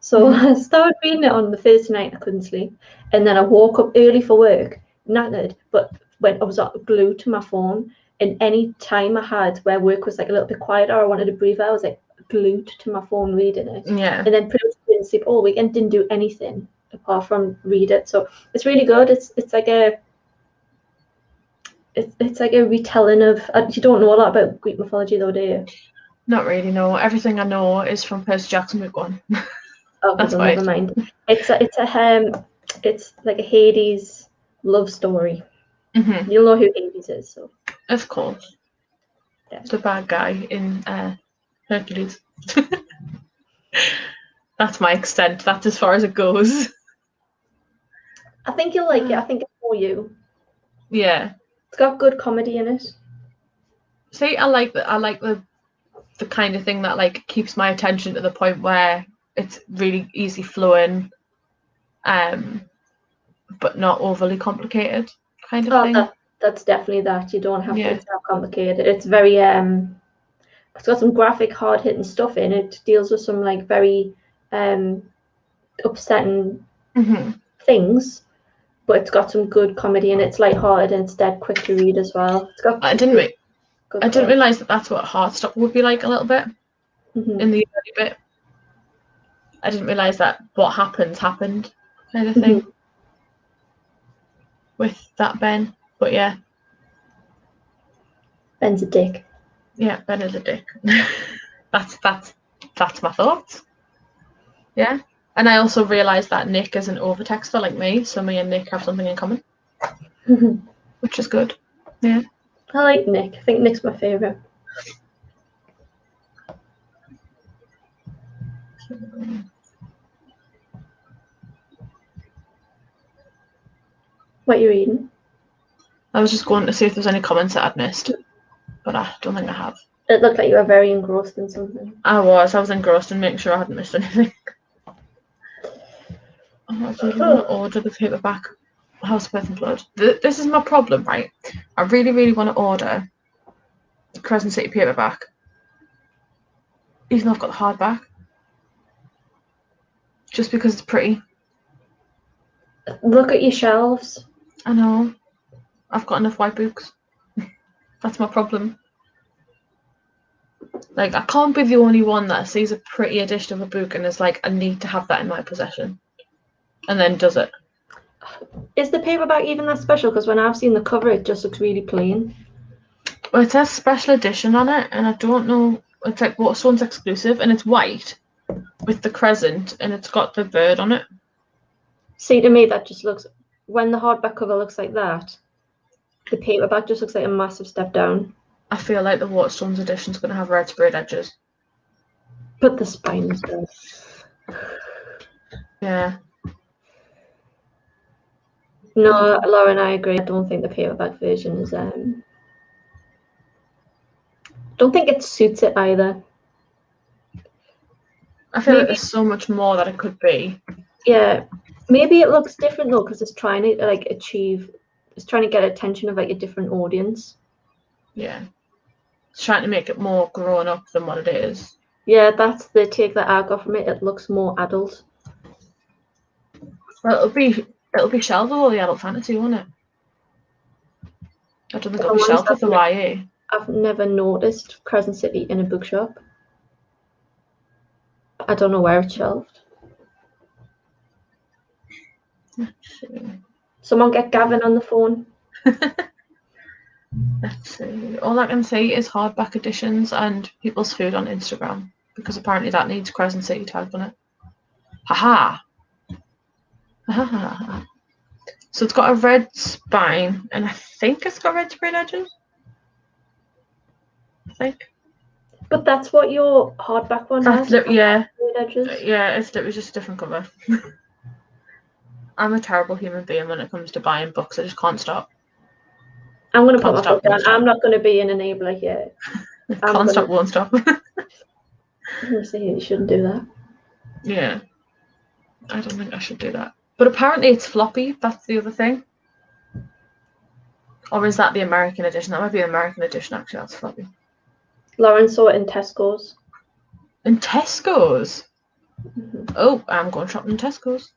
So I started reading it on the Thursday night. I couldn't sleep. And then I woke up early for work, knackered, but when I was glued to my phone, and any time I had where work was like a little bit quieter or I wanted to breathe, I was like glued to my phone reading it. Yeah. And then pretty much didn't sleep all week and didn't do anything apart from read it. So it's really good. It's like a retelling of. You don't know a lot about Greek mythology though, do you? Not really. No. Everything I know is from Percy Jackson book 1. Oh, that's why. Never mind. It's like a Hades love story. You'll know who Hades is, so. Of course. Yeah. The bad guy in Hercules. That's my extent. That's as far as it goes. I think you'll like it. I think it's for you. Yeah. It's got good comedy in it. See, I like the kind of thing that like keeps my attention to the point where it's really easy flowing, but not overly complicated kind of thing. That's definitely that. You don't have to. It's not complicated. It's very it's got some graphic, hard hitting stuff in it. Deals with some like very upsetting things, but it's got some good comedy and it's lighthearted and it's dead quick to read as well. It's got. I didn't realise that that's what Heartstopper would be like a little bit in the early bit. I didn't realise that what happened kind of thing with that Ben. But yeah. Ben's a dick. Yeah, Ben is a dick. that's my thoughts. Yeah. And I also realised that Nick is an overtexter like me, so me and Nick have something in common. Which is good. Yeah. I like Nick. I think Nick's my favourite. What are you reading? I was just going to see if there's any comments that I'd missed, but I don't think I have. It looked like you were very engrossed in something. I was engrossed in making sure I hadn't missed anything. I really want to order the paperback House of Earth and Blood. This is my problem, right? I really, really want to order the Crescent City paperback, even though I've got the hardback, just because it's pretty. Look at your shelves. I know. I've got enough white books. That's my problem. Like, I can't be the only one that sees a pretty edition of a book and is like, I need to have that in my possession. And then does it. Is the paperback even that special? Because when I've seen the cover, it just looks really plain. Well, it says special edition on it, and I don't know. It's like Waterstone's exclusive, and it's white with the crescent, and it's got the bird on it. See, to me, that just looks. When the hardback cover looks like that, the paperback just looks like a massive step down. I feel like the Waterstones edition's going to have red sprayed edges. But the spine is good. Yeah. No, Lauren, I agree. I don't think the paperback version is. Don't think it suits it either. I feel like there's so much more that it could be. Yeah, maybe it looks different though because it's trying to it's trying to get attention of like a different audience. Yeah, it's trying to make it more grown up than what it is. Yeah, that's the take that I got from it. It looks more adult. Well, it'll be shelved with all the adult fantasy, won't it? I don't think it'll be shelved with the YA. I've never noticed Crescent City in a bookshop. I don't know where it's shelved. Someone get Gavin on the phone. Let's see. All I can see is hardback editions and people's food on Instagram, because apparently that needs Crescent City tagged on it. Haha. So it's got a red spine, and I think it's got red sprayed edges. I think. But that's what your hardback one has. Yeah. Yeah, it was just a different cover. I'm a terrible human being when it comes to buying books. I just can't stop. I'm going to put my foot down. I'm not going to be an enabler here. Can't stop, won't stop. You shouldn't do that. Yeah. I don't think I should do that. But apparently it's floppy. That's the other thing. Or is that the American edition? That might be the American edition, actually. That's floppy. Lauren saw it in Tesco's. In Tesco's? Mm-hmm. Oh, I'm going shopping in Tesco's.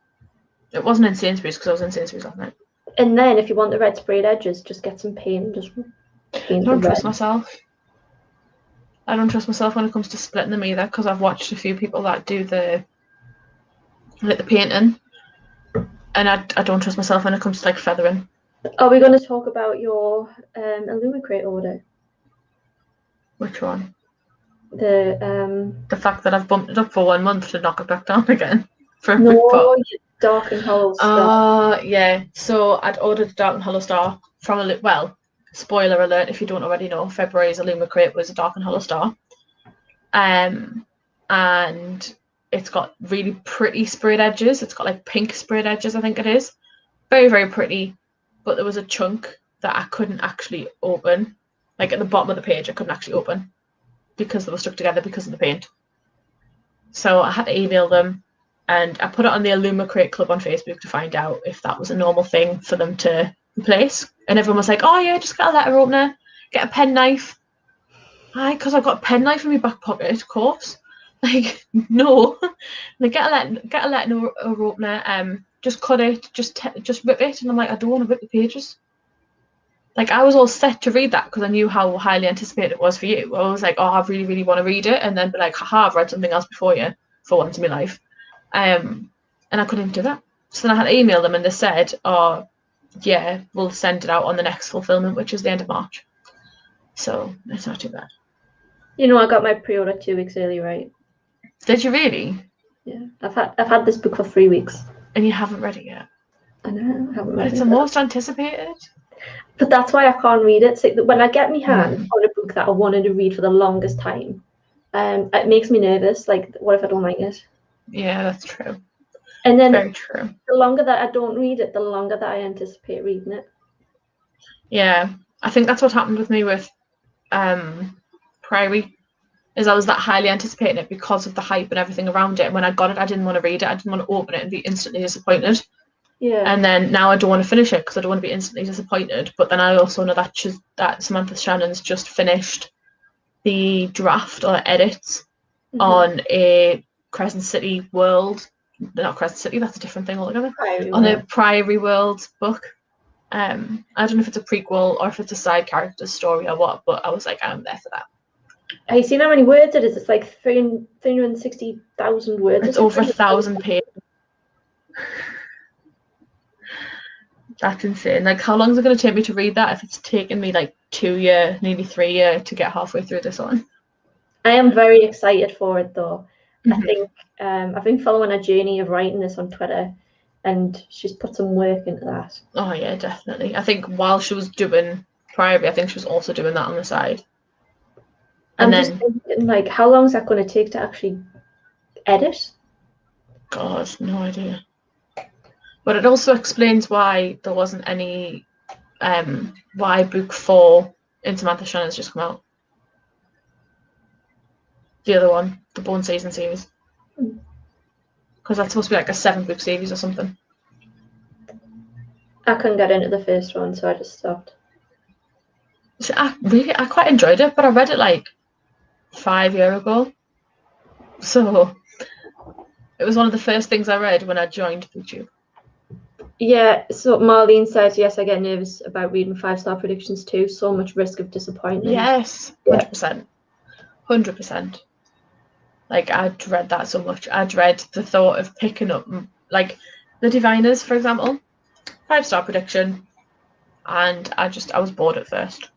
It wasn't in Sainsbury's because I was in Sainsbury's last night. And then if you want the red sprayed edges, just get some paint and just paint. I don't trust myself. I don't trust myself when it comes to splitting them either, because I've watched a few people that do the painting, and I don't trust myself when it comes to like feathering. Are we going to talk about your Illumicrate order? Which one? The fact that I've bumped it up for 1 month to knock it back down again for a quick pop. Dark and Hollow Star. Yeah. So I'd ordered the Dark and Hollow Star from spoiler alert if you don't already know, February's Illumicrate was a Dark and Hollow Star. And it's got really pretty sprayed edges. It's got like pink sprayed edges, I think it is. Very, very pretty. But there was a chunk that I couldn't actually open. Like at the bottom of the page, I couldn't actually open because they were stuck together because of the paint. So I had to email them, and I put it on the Illumicrate Club on Facebook to find out if that was a normal thing for them to replace. And everyone was like, oh yeah, just get a letter opener, get a pen knife. Because I've got a pen knife in my back pocket, of course. Like, no. Like, get a letter opener, just cut it, just rip it. And I'm like, I don't want to rip the pages. Like, I was all set to read that because I knew how highly anticipated it was for you. I was like, oh, I really, really want to read it. And then be like, haha, I've read something else before you for once in my life. And I couldn't even do that. So then I had to email them, and they said, oh, yeah, we'll send it out on the next fulfillment, which is the end of March. So it's not too bad. You know, I got my pre-order 2 weeks early, right? Did you really? Yeah, I've had this book for 3 weeks. And you haven't read it yet? I know, I haven't read it. But it's the most anticipated. But that's why I can't read it. So when I get my hand on a book that I wanted to read for the longest time, it makes me nervous. Like, what if I don't like it? Yeah, that's true. And then very true. The longer that I don't read it, the longer that I anticipate reading it. Yeah, I think that's what happened with me with Priory. Is I was that highly anticipating it because of the hype and everything around it. And when I got it, I didn't want to read it. I didn't want to open it and be instantly disappointed. Yeah. And then now I don't want to finish it because I don't want to be instantly disappointed. But then I also know that Samantha Shannon's just finished the draft or edits on a Crescent City world. Not Crescent City, that's a different thing altogether. A Priory World book. I don't know if it's a prequel or if it's a side character story or what, but I was like, I'm there for that. Have you seen how many words it is? It's like 360,000 words. It's over 1,000 pages. That's insane. Like, how long is it going to take me to read that if it's taken me like 2 years, nearly 3 years to get halfway through this one? I am very excited for it though. I think I've been following a journey of writing this on Twitter, and she's put some work into that. Oh yeah, definitely. I think while she was doing Priory, I think she was also doing that on the side. And I'm just thinking, like, how long is that going to take to actually edit? God, no idea. But it also explains why there wasn't any, why book 4 in Samantha Shannon's just come out. The other one, the Born Season series. Because that's supposed to be like a 7-book series or something. I couldn't get into the first one, so I just stopped. So I quite enjoyed it, but I read it like 5 years ago. So it was one of the first things I read when I joined BookTube. Yeah, so Marlene says, yes, I get nervous about reading 5-star predictions too. So much risk of disappointment. Yes, 100%. 100%. Like, I dread that so much. I dread the thought of picking up, like, the Diviners, for example. 5-star prediction. And I was bored at first.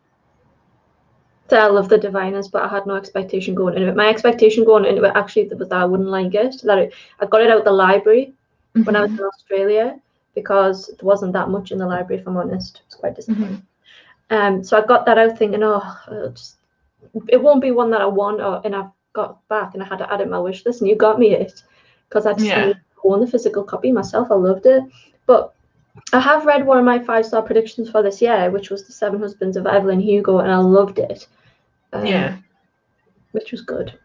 So I love the Diviners, but I had no expectation going into it. My expectation going into it actually was that I wouldn't like it. I got it out the library when I was in Australia, because there wasn't that much in the library, if I'm honest. It was quite disappointing. So I got that out thinking, it won't be one that I want, and I got back and I had to add it to my wish list, and you got me it, because I just need to own the physical copy myself. I loved it. But I have read one of my 5-star predictions for this year, which was The 7 Husbands of Evelyn Hugo, and I loved it. Which was good.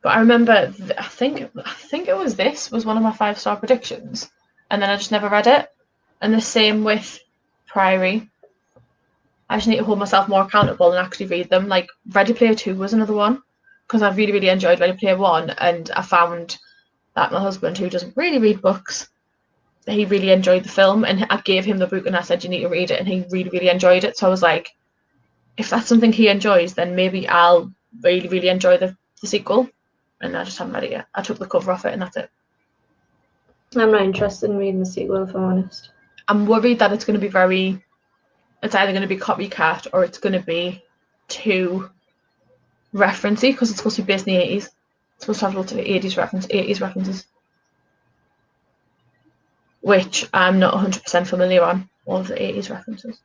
But I remember, I think it was one of my 5-star predictions, and then I just never read it. And the same with Priory. I just need to hold myself more accountable and actually read them. Like, Ready Player 2 was another one, because I really, really enjoyed Ready Player 1, and I found that my husband, who doesn't really read books, he really enjoyed the film, and I gave him the book and I said, you need to read it, and he really, really enjoyed it. So I was like, if that's something he enjoys, then maybe I'll really, really enjoy the sequel. And I just haven't read it yet. I took the cover off it and that's it. I'm not interested in reading the sequel, if I'm honest. I'm worried that it's going to be it's either going to be copycat or it's going to be too referencey, because it's supposed to be based in the 80s. It's supposed to have lots of 80s references. Which I'm not 100% familiar on, all of the 80s references.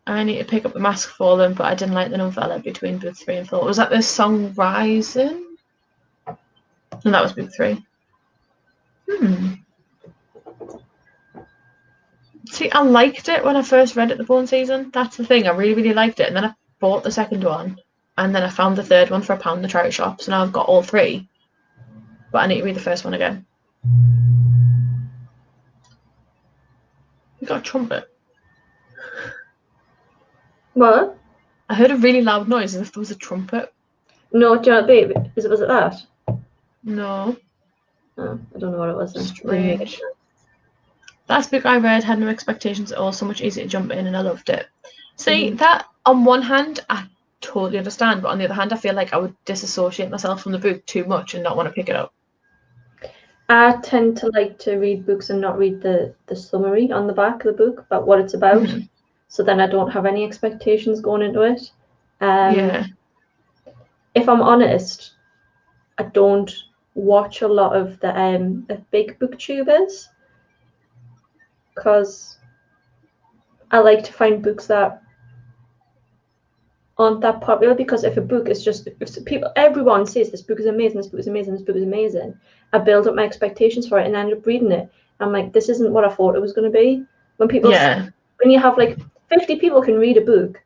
I need to pick up The Mask for them, but I didn't like the novella between book 3 and 4. Was that the Song Rising? No, that was book 3. See, I liked it when I first read it, The Born Season. That's the thing, I really, really liked it. And then I bought the second one, and then I found the third one for £1 in the charity shop, so now I've got all 3. But I need to read the first one again. You got a trumpet? What? I heard a really loud noise as if there was a trumpet. No, do you know what, was it that? No. Oh, I don't know what it was then. Strange. Last book I read had no expectations at all, so much easier to jump in, and I loved it. See, that on one hand, I totally understand, but on the other hand, I feel like I would disassociate myself from the book too much and not want to pick it up. I tend to like to read books and not read the summary on the back of the book about what it's about. So then I don't have any expectations going into it. If I'm honest, I don't watch a lot of the big booktubers, because I like to find books that aren't that popular, because if a book is just, everyone says this book is amazing, this book is amazing, this book is amazing, I build up my expectations for it and I end up reading it. I'm like, this isn't what I thought it was going to be. When you have like 50 people can read a book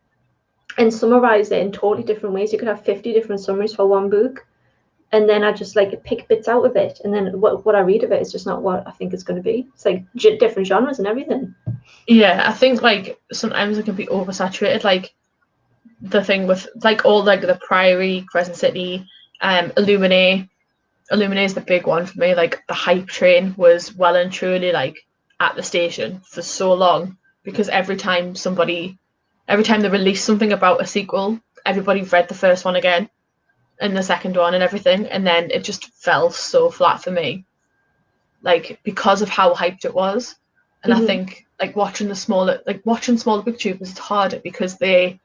and summarize it in totally different ways, you could have 50 different summaries for one book, and then I just like pick bits out of it, and then what I read of it is just not what I think it's going to be. It's like different genres and everything. I think like sometimes it can be oversaturated, like the thing with like all like the Priory, Crescent City, Illuminae is the big one for me. Like the hype train was well and truly like at the station for so long, because every time they release something about a sequel, everybody read the first one again and the second one and everything, and then it just fell so flat for me, like because of how hyped it was. And I think like watching smaller booktubers, it's harder because they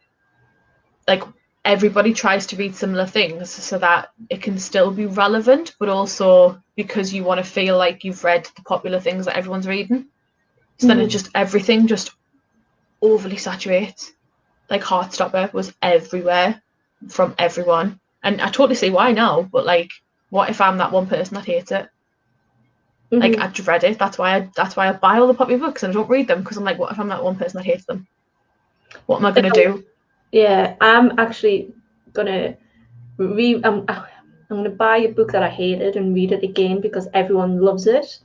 like everybody tries to read similar things so that it can still be relevant, but also because you want to feel like you've read the popular things that everyone's reading. So then everything just overly saturates. Like Heartstopper was everywhere from everyone, and I totally see why now, but like what if I'm that one person that hates it? Like, I dread it. That's why I buy all the popular books and I don't read them, because I'm like, what if I'm that one person that hates them? What am I gonna do? Yeah, I'm actually gonna I'm gonna buy a book that I hated and read it again because everyone loves it,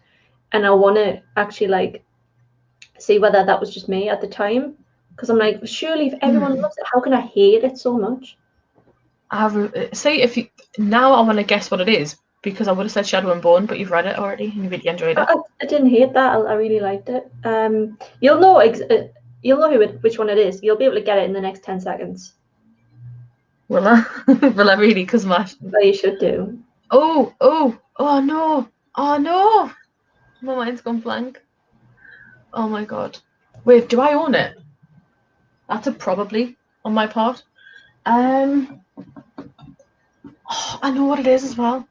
and I want to actually like see whether that was just me at the time, because I'm like, surely if everyone loves it, how can I hate it so much? See, if you now I want to guess what it is, because I would have said Shadow and Bone, but you've read it already and you really enjoyed it. I didn't hate that. I really liked it. You'll know which one it is. You'll be able to get it in the next 10 seconds. Will I? Will I really? Because well, you should do. Oh no! Oh no! My mind's gone blank. Oh my god! Wait, do I own it? That's a probably on my part. I know what it is as well.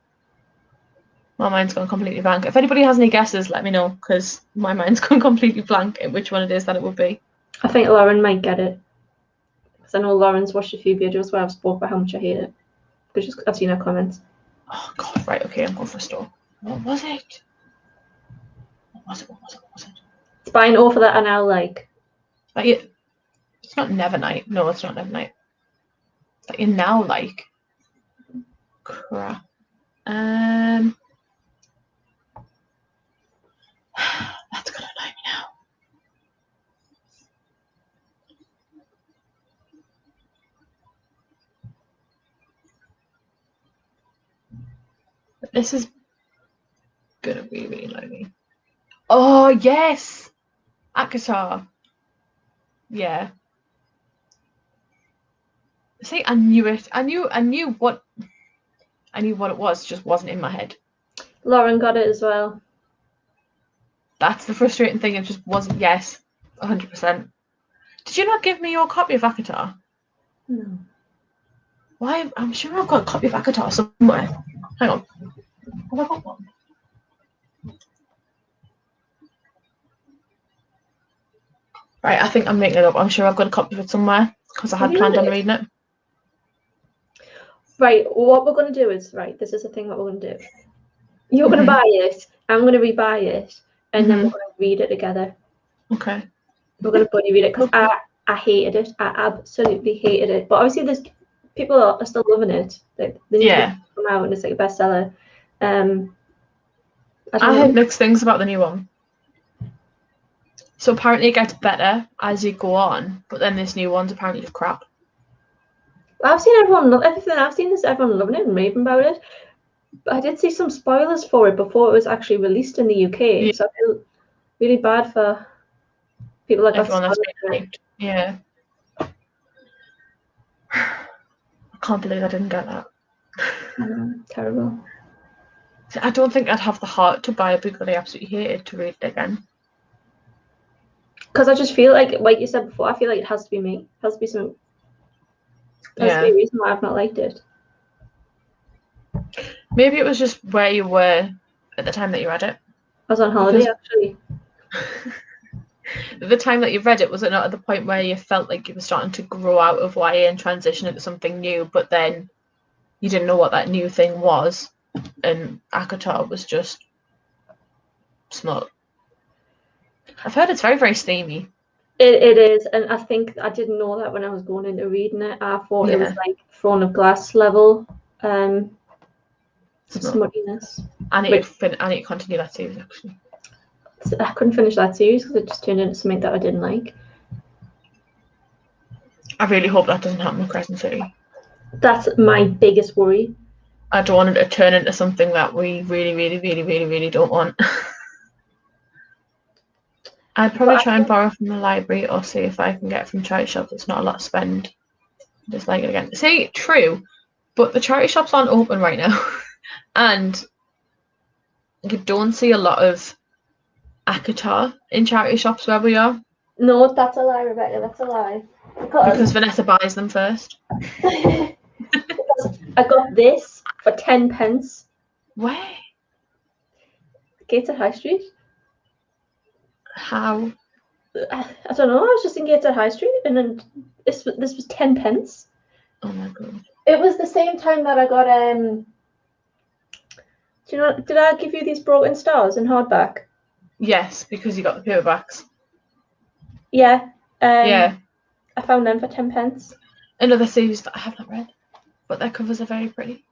My mind's gone completely blank. If anybody has any guesses, let me know, because my mind's gone completely blank at which one it is that it would be. I think Lauren might get it, because I know Lauren's watched a few videos where I've spoke about how much I hate it, because I've seen her comments. Oh god! Right, okay, I'm going for a store. What was it? What was it? It's by an author that I now like. It's not Nevernight. No, it's not Nevernight. That you now like. Crap. That's gonna annoy me now. This is gonna be really annoy me. Oh yes, ACOTAR. Yeah. See, I knew it. I knew what it was. Just wasn't in my head. Lauren got it as well. That's the frustrating thing. It just wasn't. Yes, 100%. Did you not give me your copy of ACOTAR? No. Why? I'm sure I've got a copy of ACOTAR somewhere. Hang on. Have I got one? Right, I think I'm making it up. I'm sure I've got a copy of it somewhere, because I had planned on reading it. Right, what we're going to do is, this is the thing that we're going to do. You're going to buy it, I'm going to rebuy it, and then we're going to read it together. Okay. We're going to buddy read it, because I hated it. I absolutely hated it. But obviously there's people are still loving it. They need to come out and it's like a bestseller. I heard mixed things about the new one. So apparently it gets better as you go on, but then this new one's apparently just crap. I've seen everything I've seen is everyone loving it and raving about it. But I did see some spoilers for it before it was actually released in the UK. So I feel really bad for people that got spoiled for it. Yeah. I can't believe I didn't get that. Terrible. I don't think I'd have the heart to buy a book that I absolutely hated to read it again. Because I just feel like you said before, I feel like it has to be me. It has to be something. There has to be a reason why I've not liked it. Maybe it was just where you were at the time that you read it. I was on holiday, actually. The time that you read it, was it not at the point where you felt like you were starting to grow out of YA and transition into something new, but then you didn't know what that new thing was, and ACOTAR was just smut? I've heard it's very, very steamy. It is, and I think I didn't know that when I was going into reading it. I thought it was like Throne of Glass level smuttiness. I need to continue that series, actually. I couldn't finish that series because it just turned into something that I didn't like. I really hope that doesn't happen with Crescent City. That's my biggest worry. I don't want it to turn into something that we really, really, really, really, really don't want. I'd probably try and borrow from the library or see if I can get it from charity shops. It's not a lot to spend. Just like it again. See, true, but the charity shops aren't open right now, and you don't see a lot of ACOTAR in charity shops where we are. No, that's a lie, Rebecca. That's a lie. Because Vanessa buys them first. Because I got this for 10 pence. Where? Gateshead High Street. How? I don't know. I was just in Gateshead High Street, and then this was 10 pence. Oh my god! It was the same time that I got Do you know? Did I give you these Broken Stars in hardback? Yes, because you got the paperbacks. Yeah. Yeah. I found them for 10p. Another series that I have not read, but their covers are very pretty.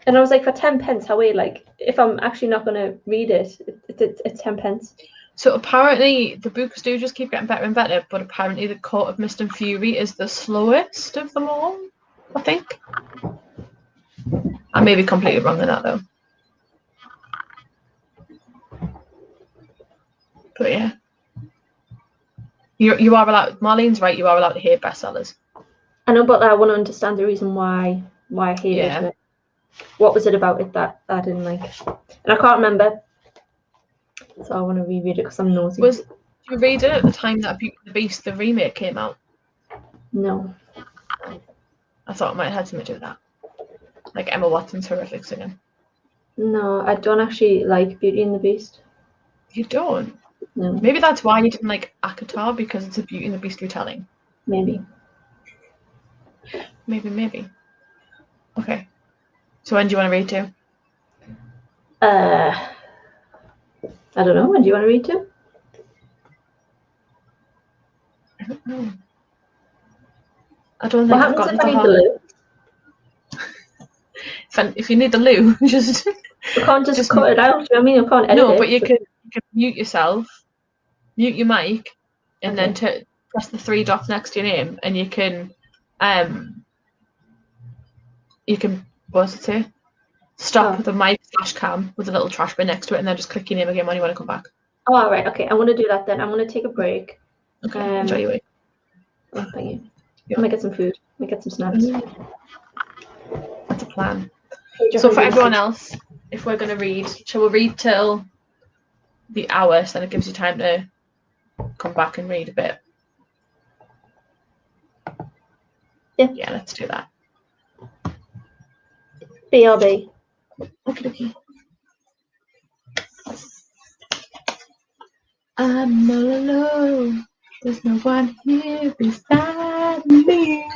And I was like, for 10p, how weird! Like, if I'm actually not going to read it, it's 10p. So apparently the books do just keep getting better and better, but apparently the Court of Mist and Fury is the slowest of them all, I think. I may be completely wrong in that though. But yeah. You are allowed, Marlene's right, you are allowed to hate bestsellers. I know, but I want to understand the reason why I hated it. What was it about it that I didn't like? And I can't remember. So I want to reread it because I'm nosy. Did you read it at the time that Beauty and the Beast, the remake, came out? No. I thought it might have had something to do with that. Like Emma Watson's horrific singing. No, I don't actually like Beauty and the Beast. You don't? No. Maybe that's why you didn't like ACOTAR, because it's a Beauty and the Beast retelling. Maybe. Okay. So when do you want to read to? I don't know. When do you want to read to? I don't know. I don't think I've got if I need the loo? If you need the loo, just... You can't just cut it out. I mean, you can't edit it. No, but you can mute yourself, mute your mic, and then press the 3 dots next to your name, and you can what does it say? Stop the mic /cam with a little trash bin next to it, and then just click your name again when you want to come back. Oh, all right. Okay, I want to do that then. I'm going to take a break. Okay, enjoy your week. Oh, thank you. Yeah. I might get some food. I might get some snacks. That's a plan. So for everyone else, if we're going to read, shall we read till the hour, so then it gives you time to come back and read a bit? Yeah, let's do that. BRB. Okay. I'm all alone. There's no one here beside me.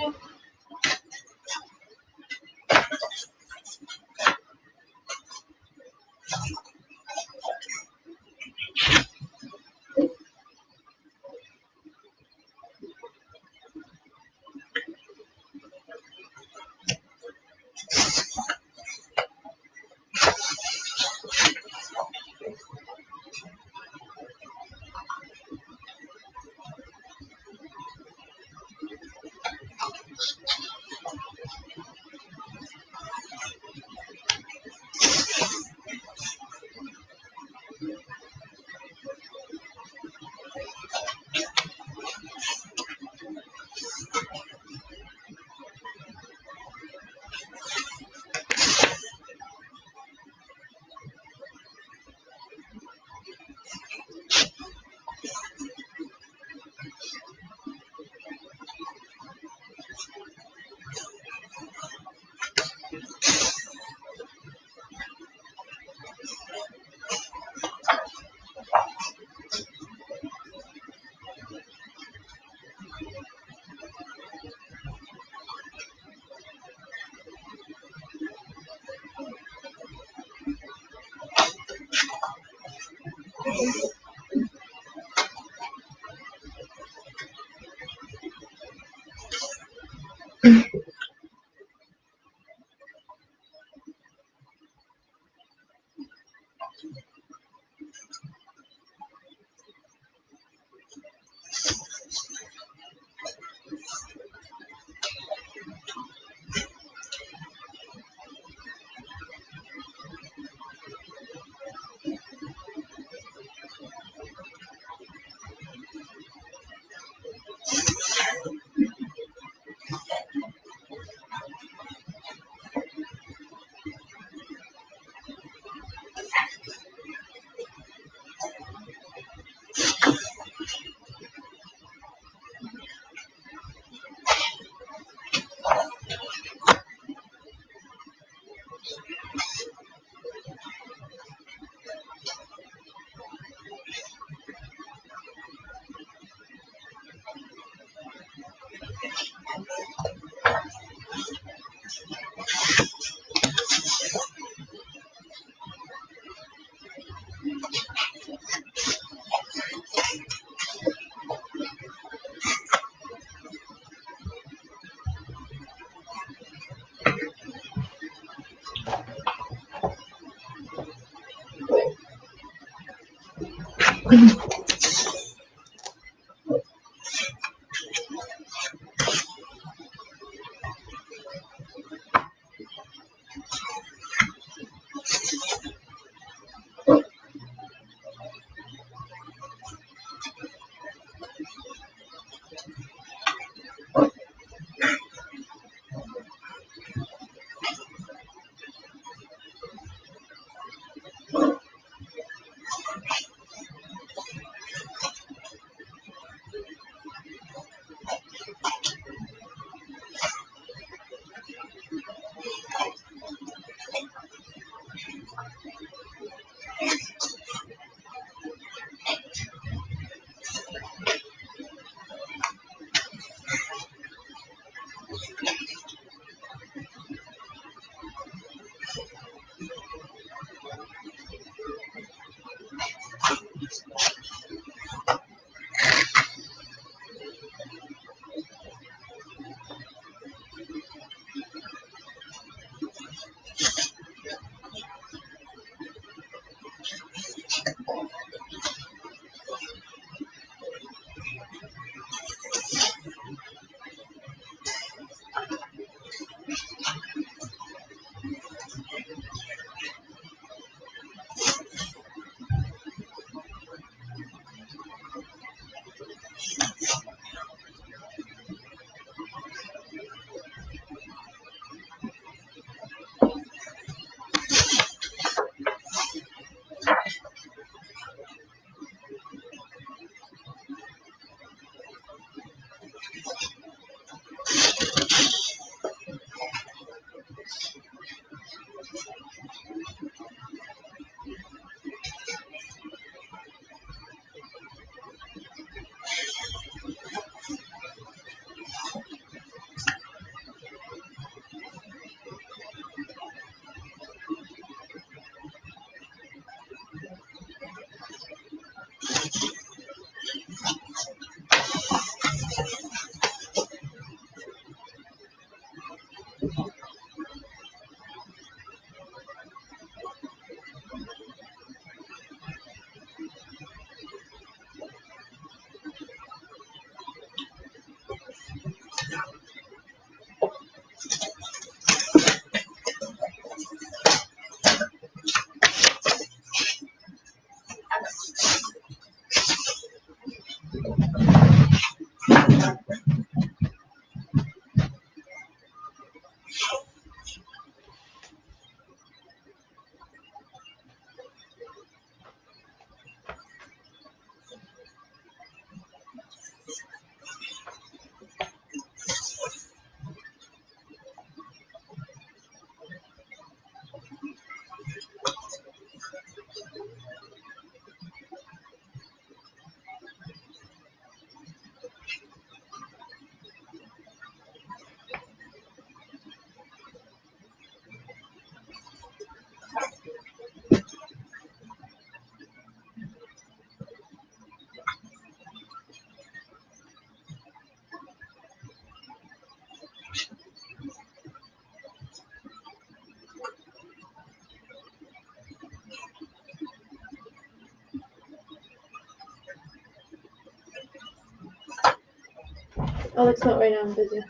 Alex, not right now, I'm busy.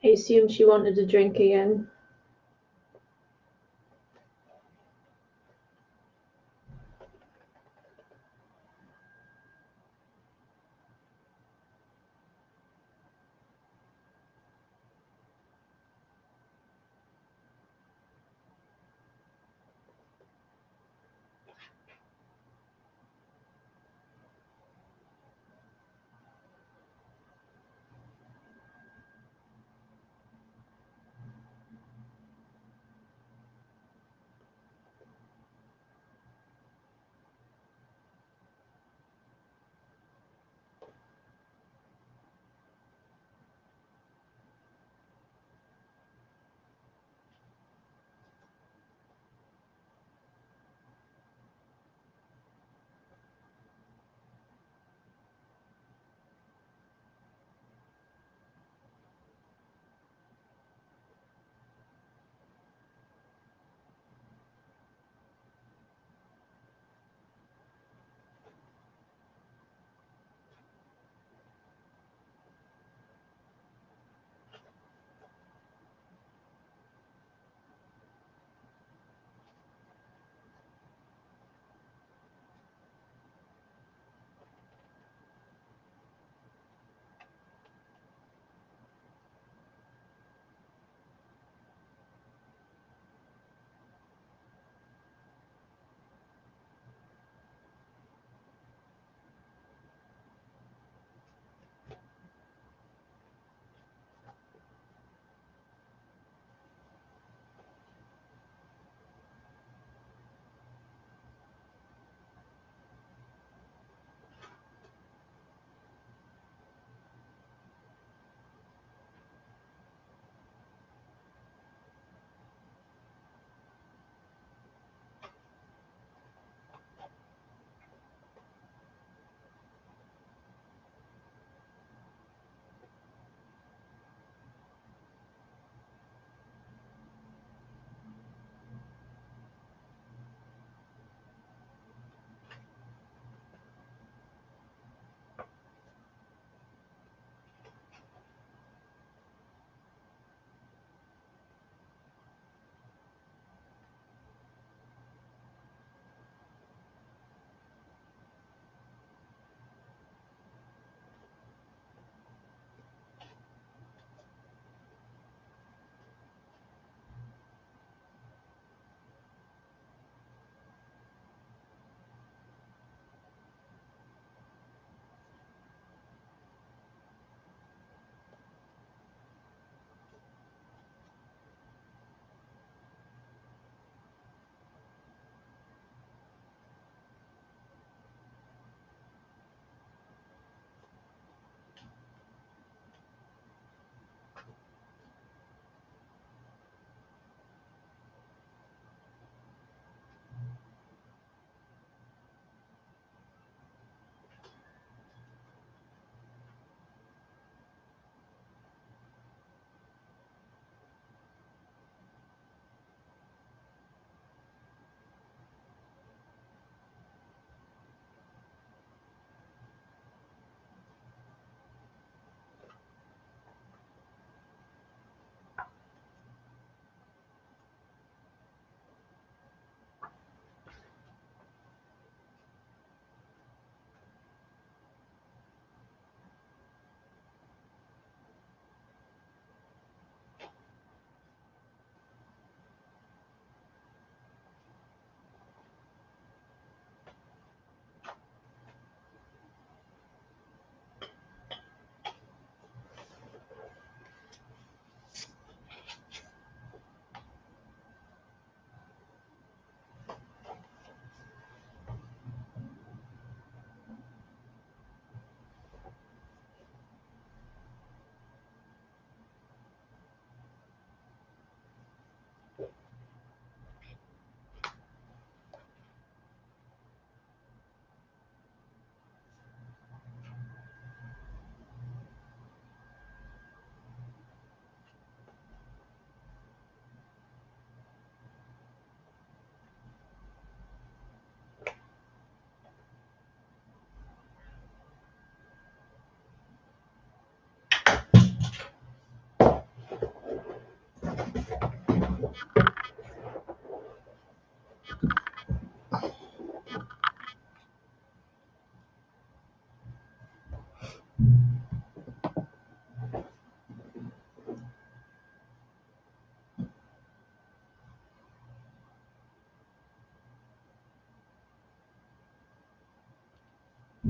I assumed she wanted a drink again.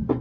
Is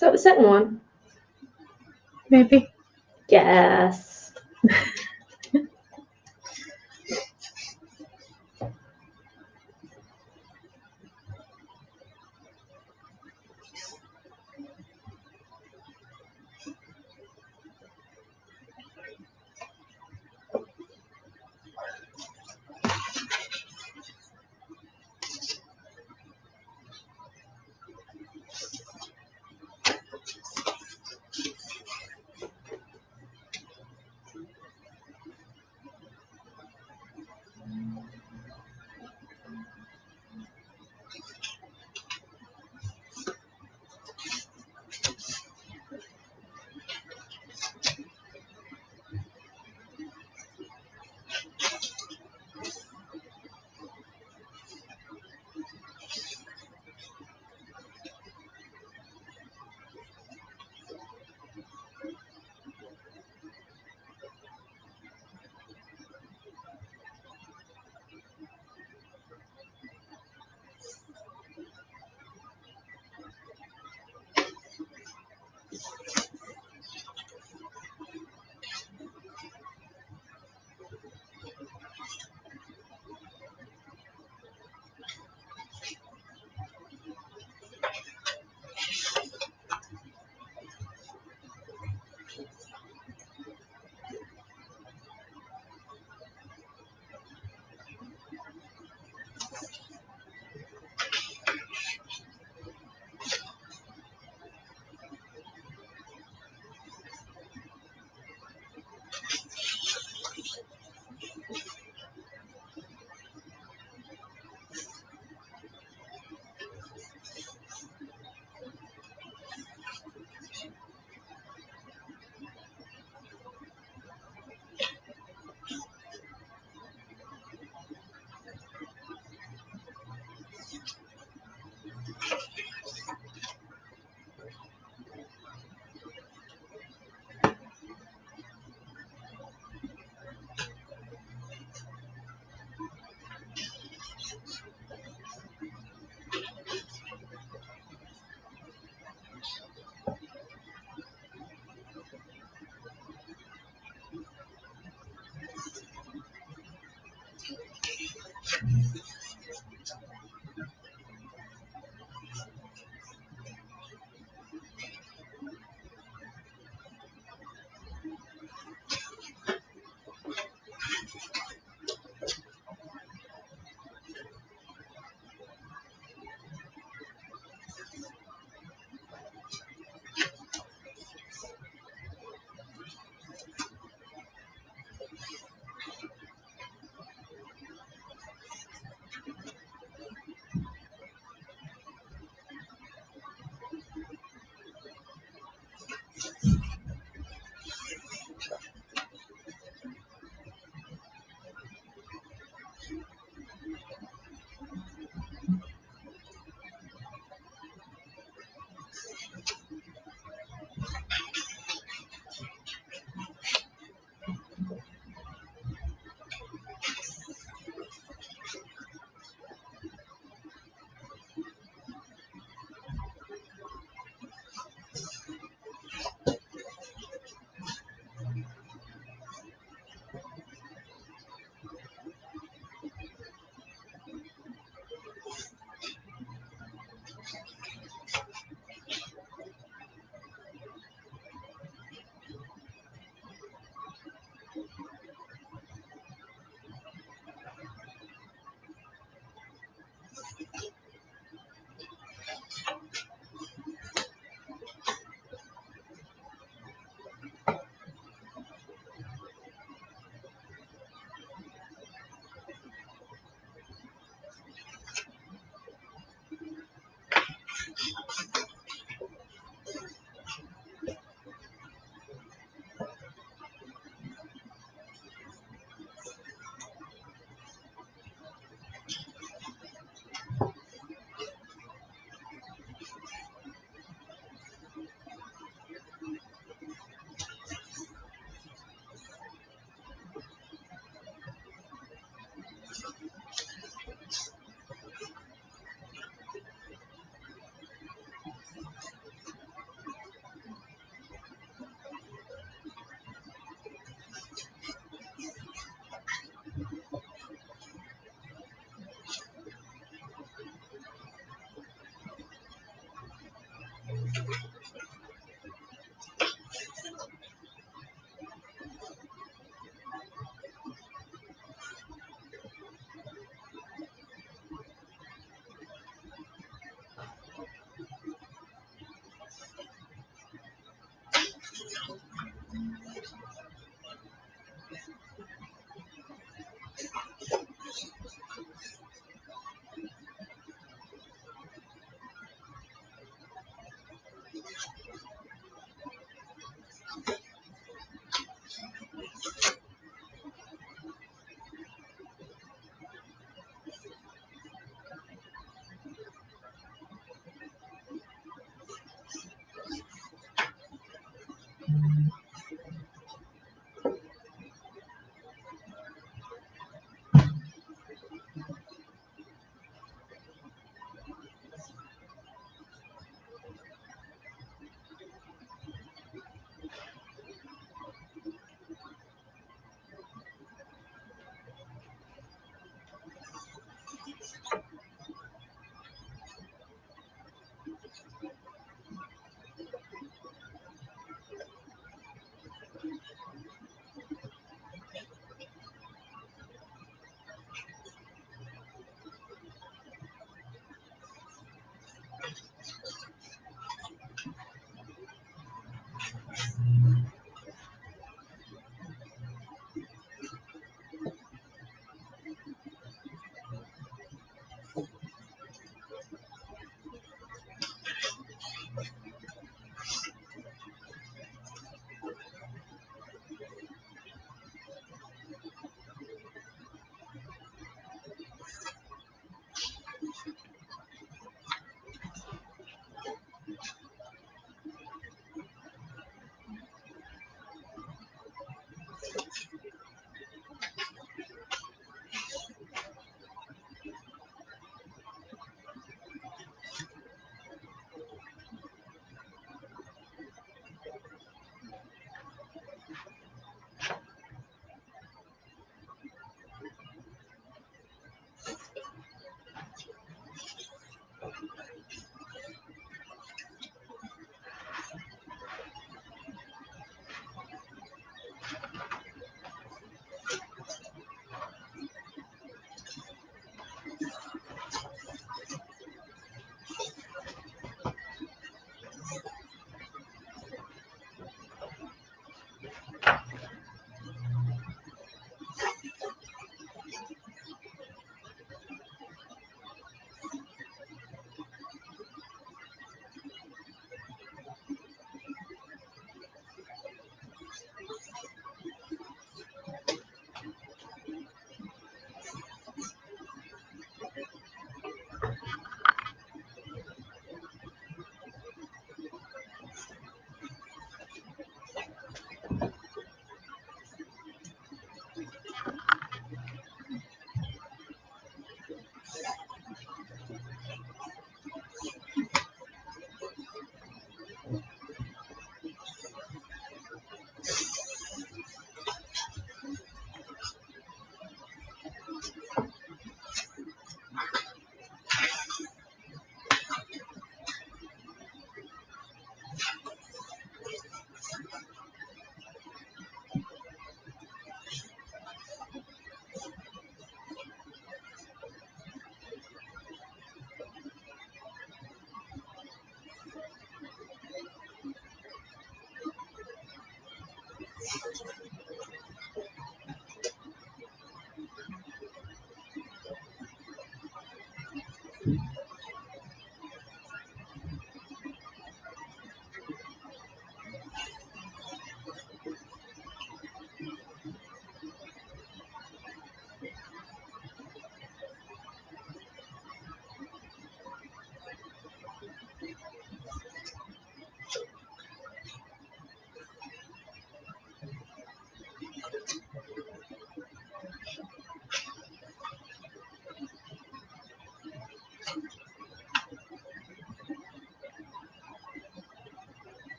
that the second one? Maybe. Yes.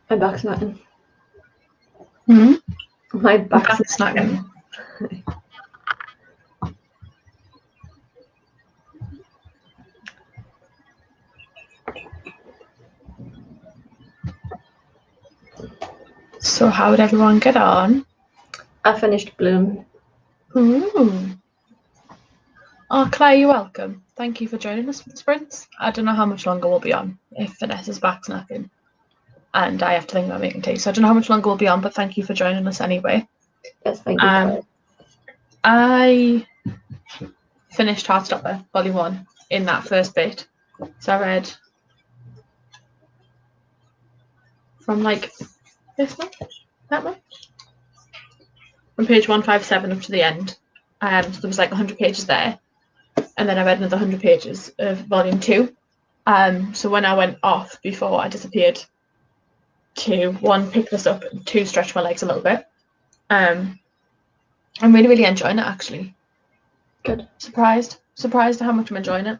My back's knacking. Hmm? My back's knacking. So how would everyone get on? I finished Bloom. Ooh. Oh, Claire, you're welcome. Thank you for joining us for the sprints. I don't know how much longer we'll be on if Vanessa's back snacking. And I have to think about making tea. So I don't know how much longer we'll be on, but thank you for joining us anyway. Yes, thank you. I finished Heartstopper, Volume 1, in that first bit. So I read from like this much, that much, from page 157 up to the end. So there was like 100 pages there. And then I read another 100 pages of Volume 2. So when I went off before I disappeared to, one, pick this up, and two, stretch my legs a little bit. I'm really, really enjoying it, actually. Good. Surprised at how much I'm enjoying it.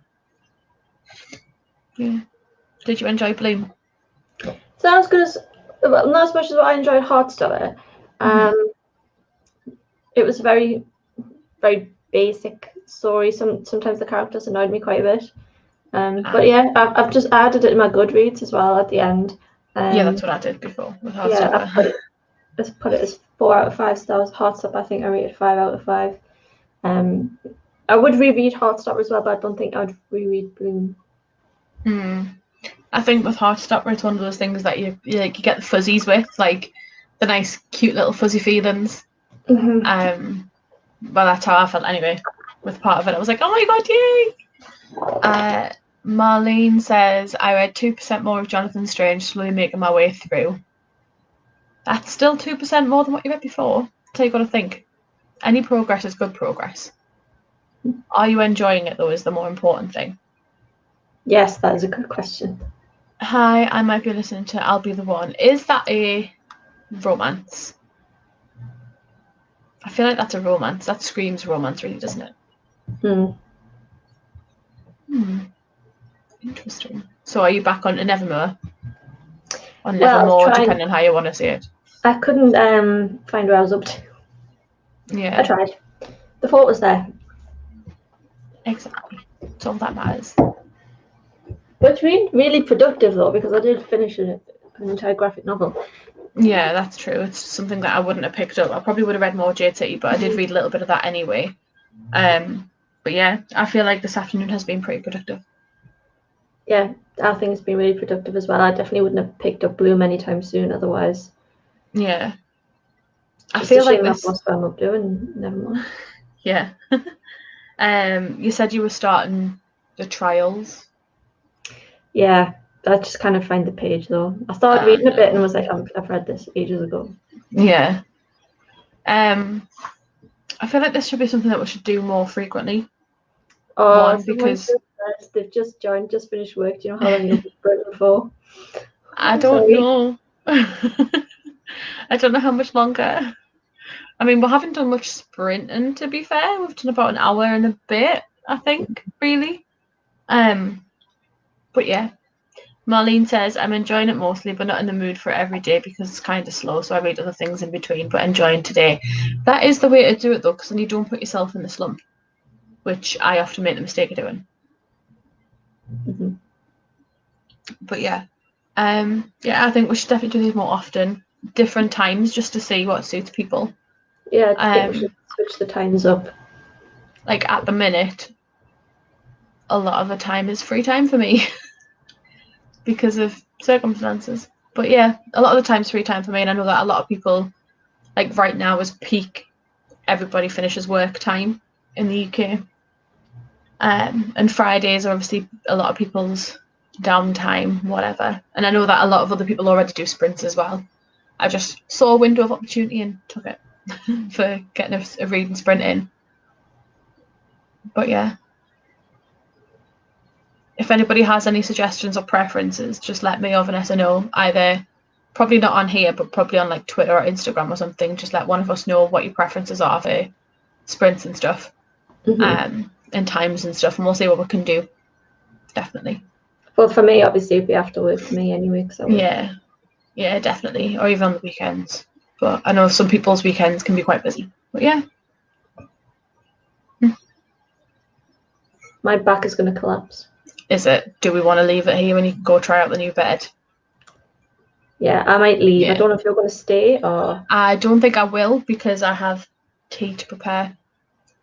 Yeah. Did you enjoy Bloom? Sounds good as well, not as much as what I enjoyed Heartstopper. It was very, very basic story. Sometimes the characters annoyed me quite a bit. But yeah, I've just added it in my Goodreads as well at the end. Yeah, that's what I did before with Heartstopper. Yeah, I put it as 4 out of 5 stars. Heartstopper, I think I rated 5 out of 5. I would reread Heartstopper as well, but I don't think I would reread Bloom. I think with Heartstopper, it's one of those things that you get the fuzzies with, like the nice, cute little fuzzy feelings. Well, that's how I felt anyway. with part of it. I was like, oh my god, yay! Marlene says, I read 2% more of Jonathan Strange, slowly making my way through. That's still 2% more than what you read before. So you've got to think. Any progress is good progress. Are you enjoying it, though, is the more important thing. Yes, that is a good question. Hi, I might be listening to I'll Be the One. Is that a romance? I feel like that's a romance. That screams romance, really, doesn't it? Interesting. So are you back on Nevermore? On Nevermore, depending on how you want to see it. I couldn't find where I was up to. Yeah. I tried. The thought was there. Exactly. It's all that matters. But it's been really productive, though, because I did finish an entire graphic novel. Yeah, that's true. It's something that I wouldn't have picked up. I probably would have read more Jade City, but I did read a little bit of that anyway. But yeah, I feel like this afternoon has been pretty productive. Yeah, I think it's been really productive as well. I definitely wouldn't have picked up Bloom anytime soon otherwise. Yeah. I feel like this... That's what I'm doing. Never mind. Yeah. You said you were starting the trials. Yeah, I just kind of find the page though. I started reading a bit and was like, I've read this ages ago. Yeah. I feel like this should be something that we should do more frequently. Oh, because they've just joined, just finished work. Do you know how long you've been working for? I don't know. I don't know how much longer. I mean, we haven't done much sprinting, to be fair. We've done about an hour and a bit, I think, really. But yeah. Marlene says, I'm enjoying it mostly, but not in the mood for it every day because it's kind of slow, so I read other things in between, but enjoying today. That is the way to do it, though, because then you don't put yourself in the slump, which I often make the mistake of doing. Mm-hmm. But yeah. Yeah, I think we should definitely do these more often, different times, just to see what suits people. Yeah, I think we should switch the times up. Like, at the minute, a lot of the time is free time for me. Because of circumstances. But yeah, a lot of the time's free time for me, and I know that a lot of people, like right now is peak, everybody finishes work time in the UK. And Fridays are obviously a lot of people's downtime, whatever. And I know that a lot of other people already do sprints as well. I just saw a window of opportunity and took it for getting a reading sprint in. But yeah. If anybody has any suggestions or preferences, just let me or Vanessa know. Either probably not on here, but probably on like Twitter or Instagram or something. Just let one of us know what your preferences are for sprints and stuff, and times and stuff, and we'll see what we can do. Definitely. Well, for me, obviously, it'd be after work for me anyway. Yeah, definitely, or even on the weekends. But I know some people's weekends can be quite busy. But yeah. My back is going to collapse. Is it? Do we want to leave it here when you can go try out the new bed? Yeah, I might leave. Yeah. I don't know if you're going to stay or... I don't think I will because I have tea to prepare.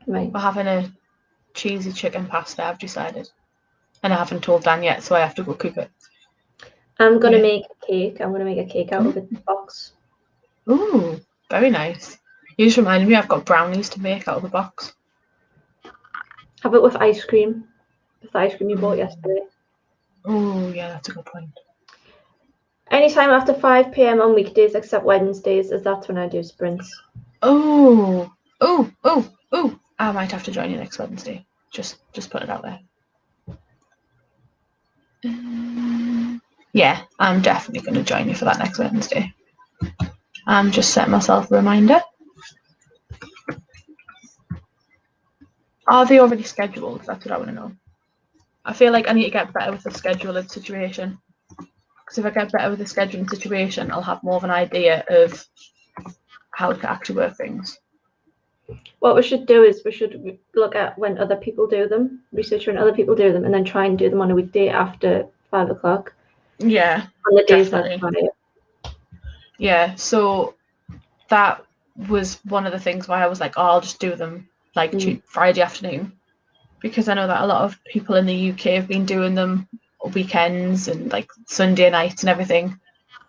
Right. We're having a cheesy chicken pasta, I've decided. And I haven't told Dan yet, so I have to go cook it. I'm going to make a cake. I'm going to make a cake out of a box. Ooh, very nice. You just reminded me I've got brownies to make out of the box. How about with ice cream? With the ice cream you bought yesterday. Oh, yeah, that's a good point. Anytime after 5 p.m. on weekdays except Wednesdays, as that's when I do sprints. Oh. I might have to join you next Wednesday. Just put it out there. Yeah, I'm definitely going to join you for that next Wednesday. I'm just setting myself a reminder. Are they already scheduled? That's what I want to know. I feel like I need to get better with the scheduling situation. Because if I get better with the scheduling situation, I'll have more of an idea of how to actually work things. What we should do is we should look at when other people do them, research when other people do them, and then try and do them on a weekday after 5 o'clock. Yeah, on the days that yeah, so that was one of the things why I was like, oh, I'll just do them like Friday afternoon, because I know that a lot of people in the UK have been doing them weekends and like Sunday nights and everything.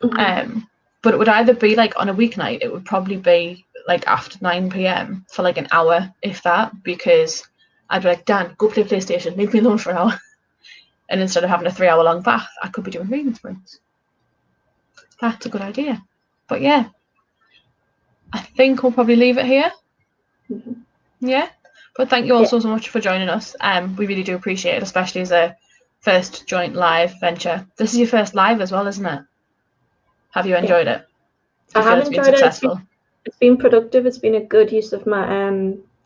But it would either be like on a weeknight, it would probably be like after 9 p.m. for like an hour, if that, because I'd be like, Dan, go play PlayStation, leave me alone for an hour. And instead of having a 3-hour long bath, I could be doing reading sprints. That's a good idea. But yeah, I think we'll probably leave it here. Mm-hmm. Yeah. But thank you all so much for joining us. We really do appreciate it, especially as a first joint live venture. This is your first live as well, isn't it? Have you enjoyed it? I have enjoyed it. It's been productive. It's been a good use of my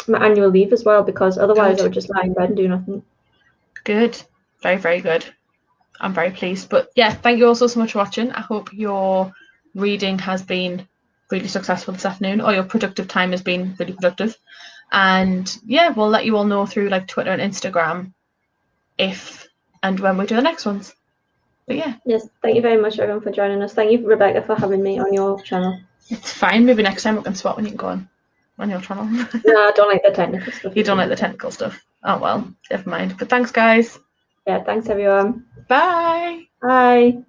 my annual leave as well, because otherwise I would just lie in bed and do nothing. Good. Very, very good. I'm very pleased. But yeah, thank you all so much for watching. I hope your reading has been really successful this afternoon, or your productive time has been really productive. And yeah, we'll let you all know through like Twitter and Instagram if and when we do the next ones. But yeah. Yes, thank you very much everyone for joining us. Thank you, Rebecca, for having me on your channel. It's fine. Maybe next time we can swap when you can go on your channel. No, I don't like the technical stuff. You don't like the technical stuff. Oh well, never mind. But thanks, guys. Yeah, thanks everyone. Bye. Bye.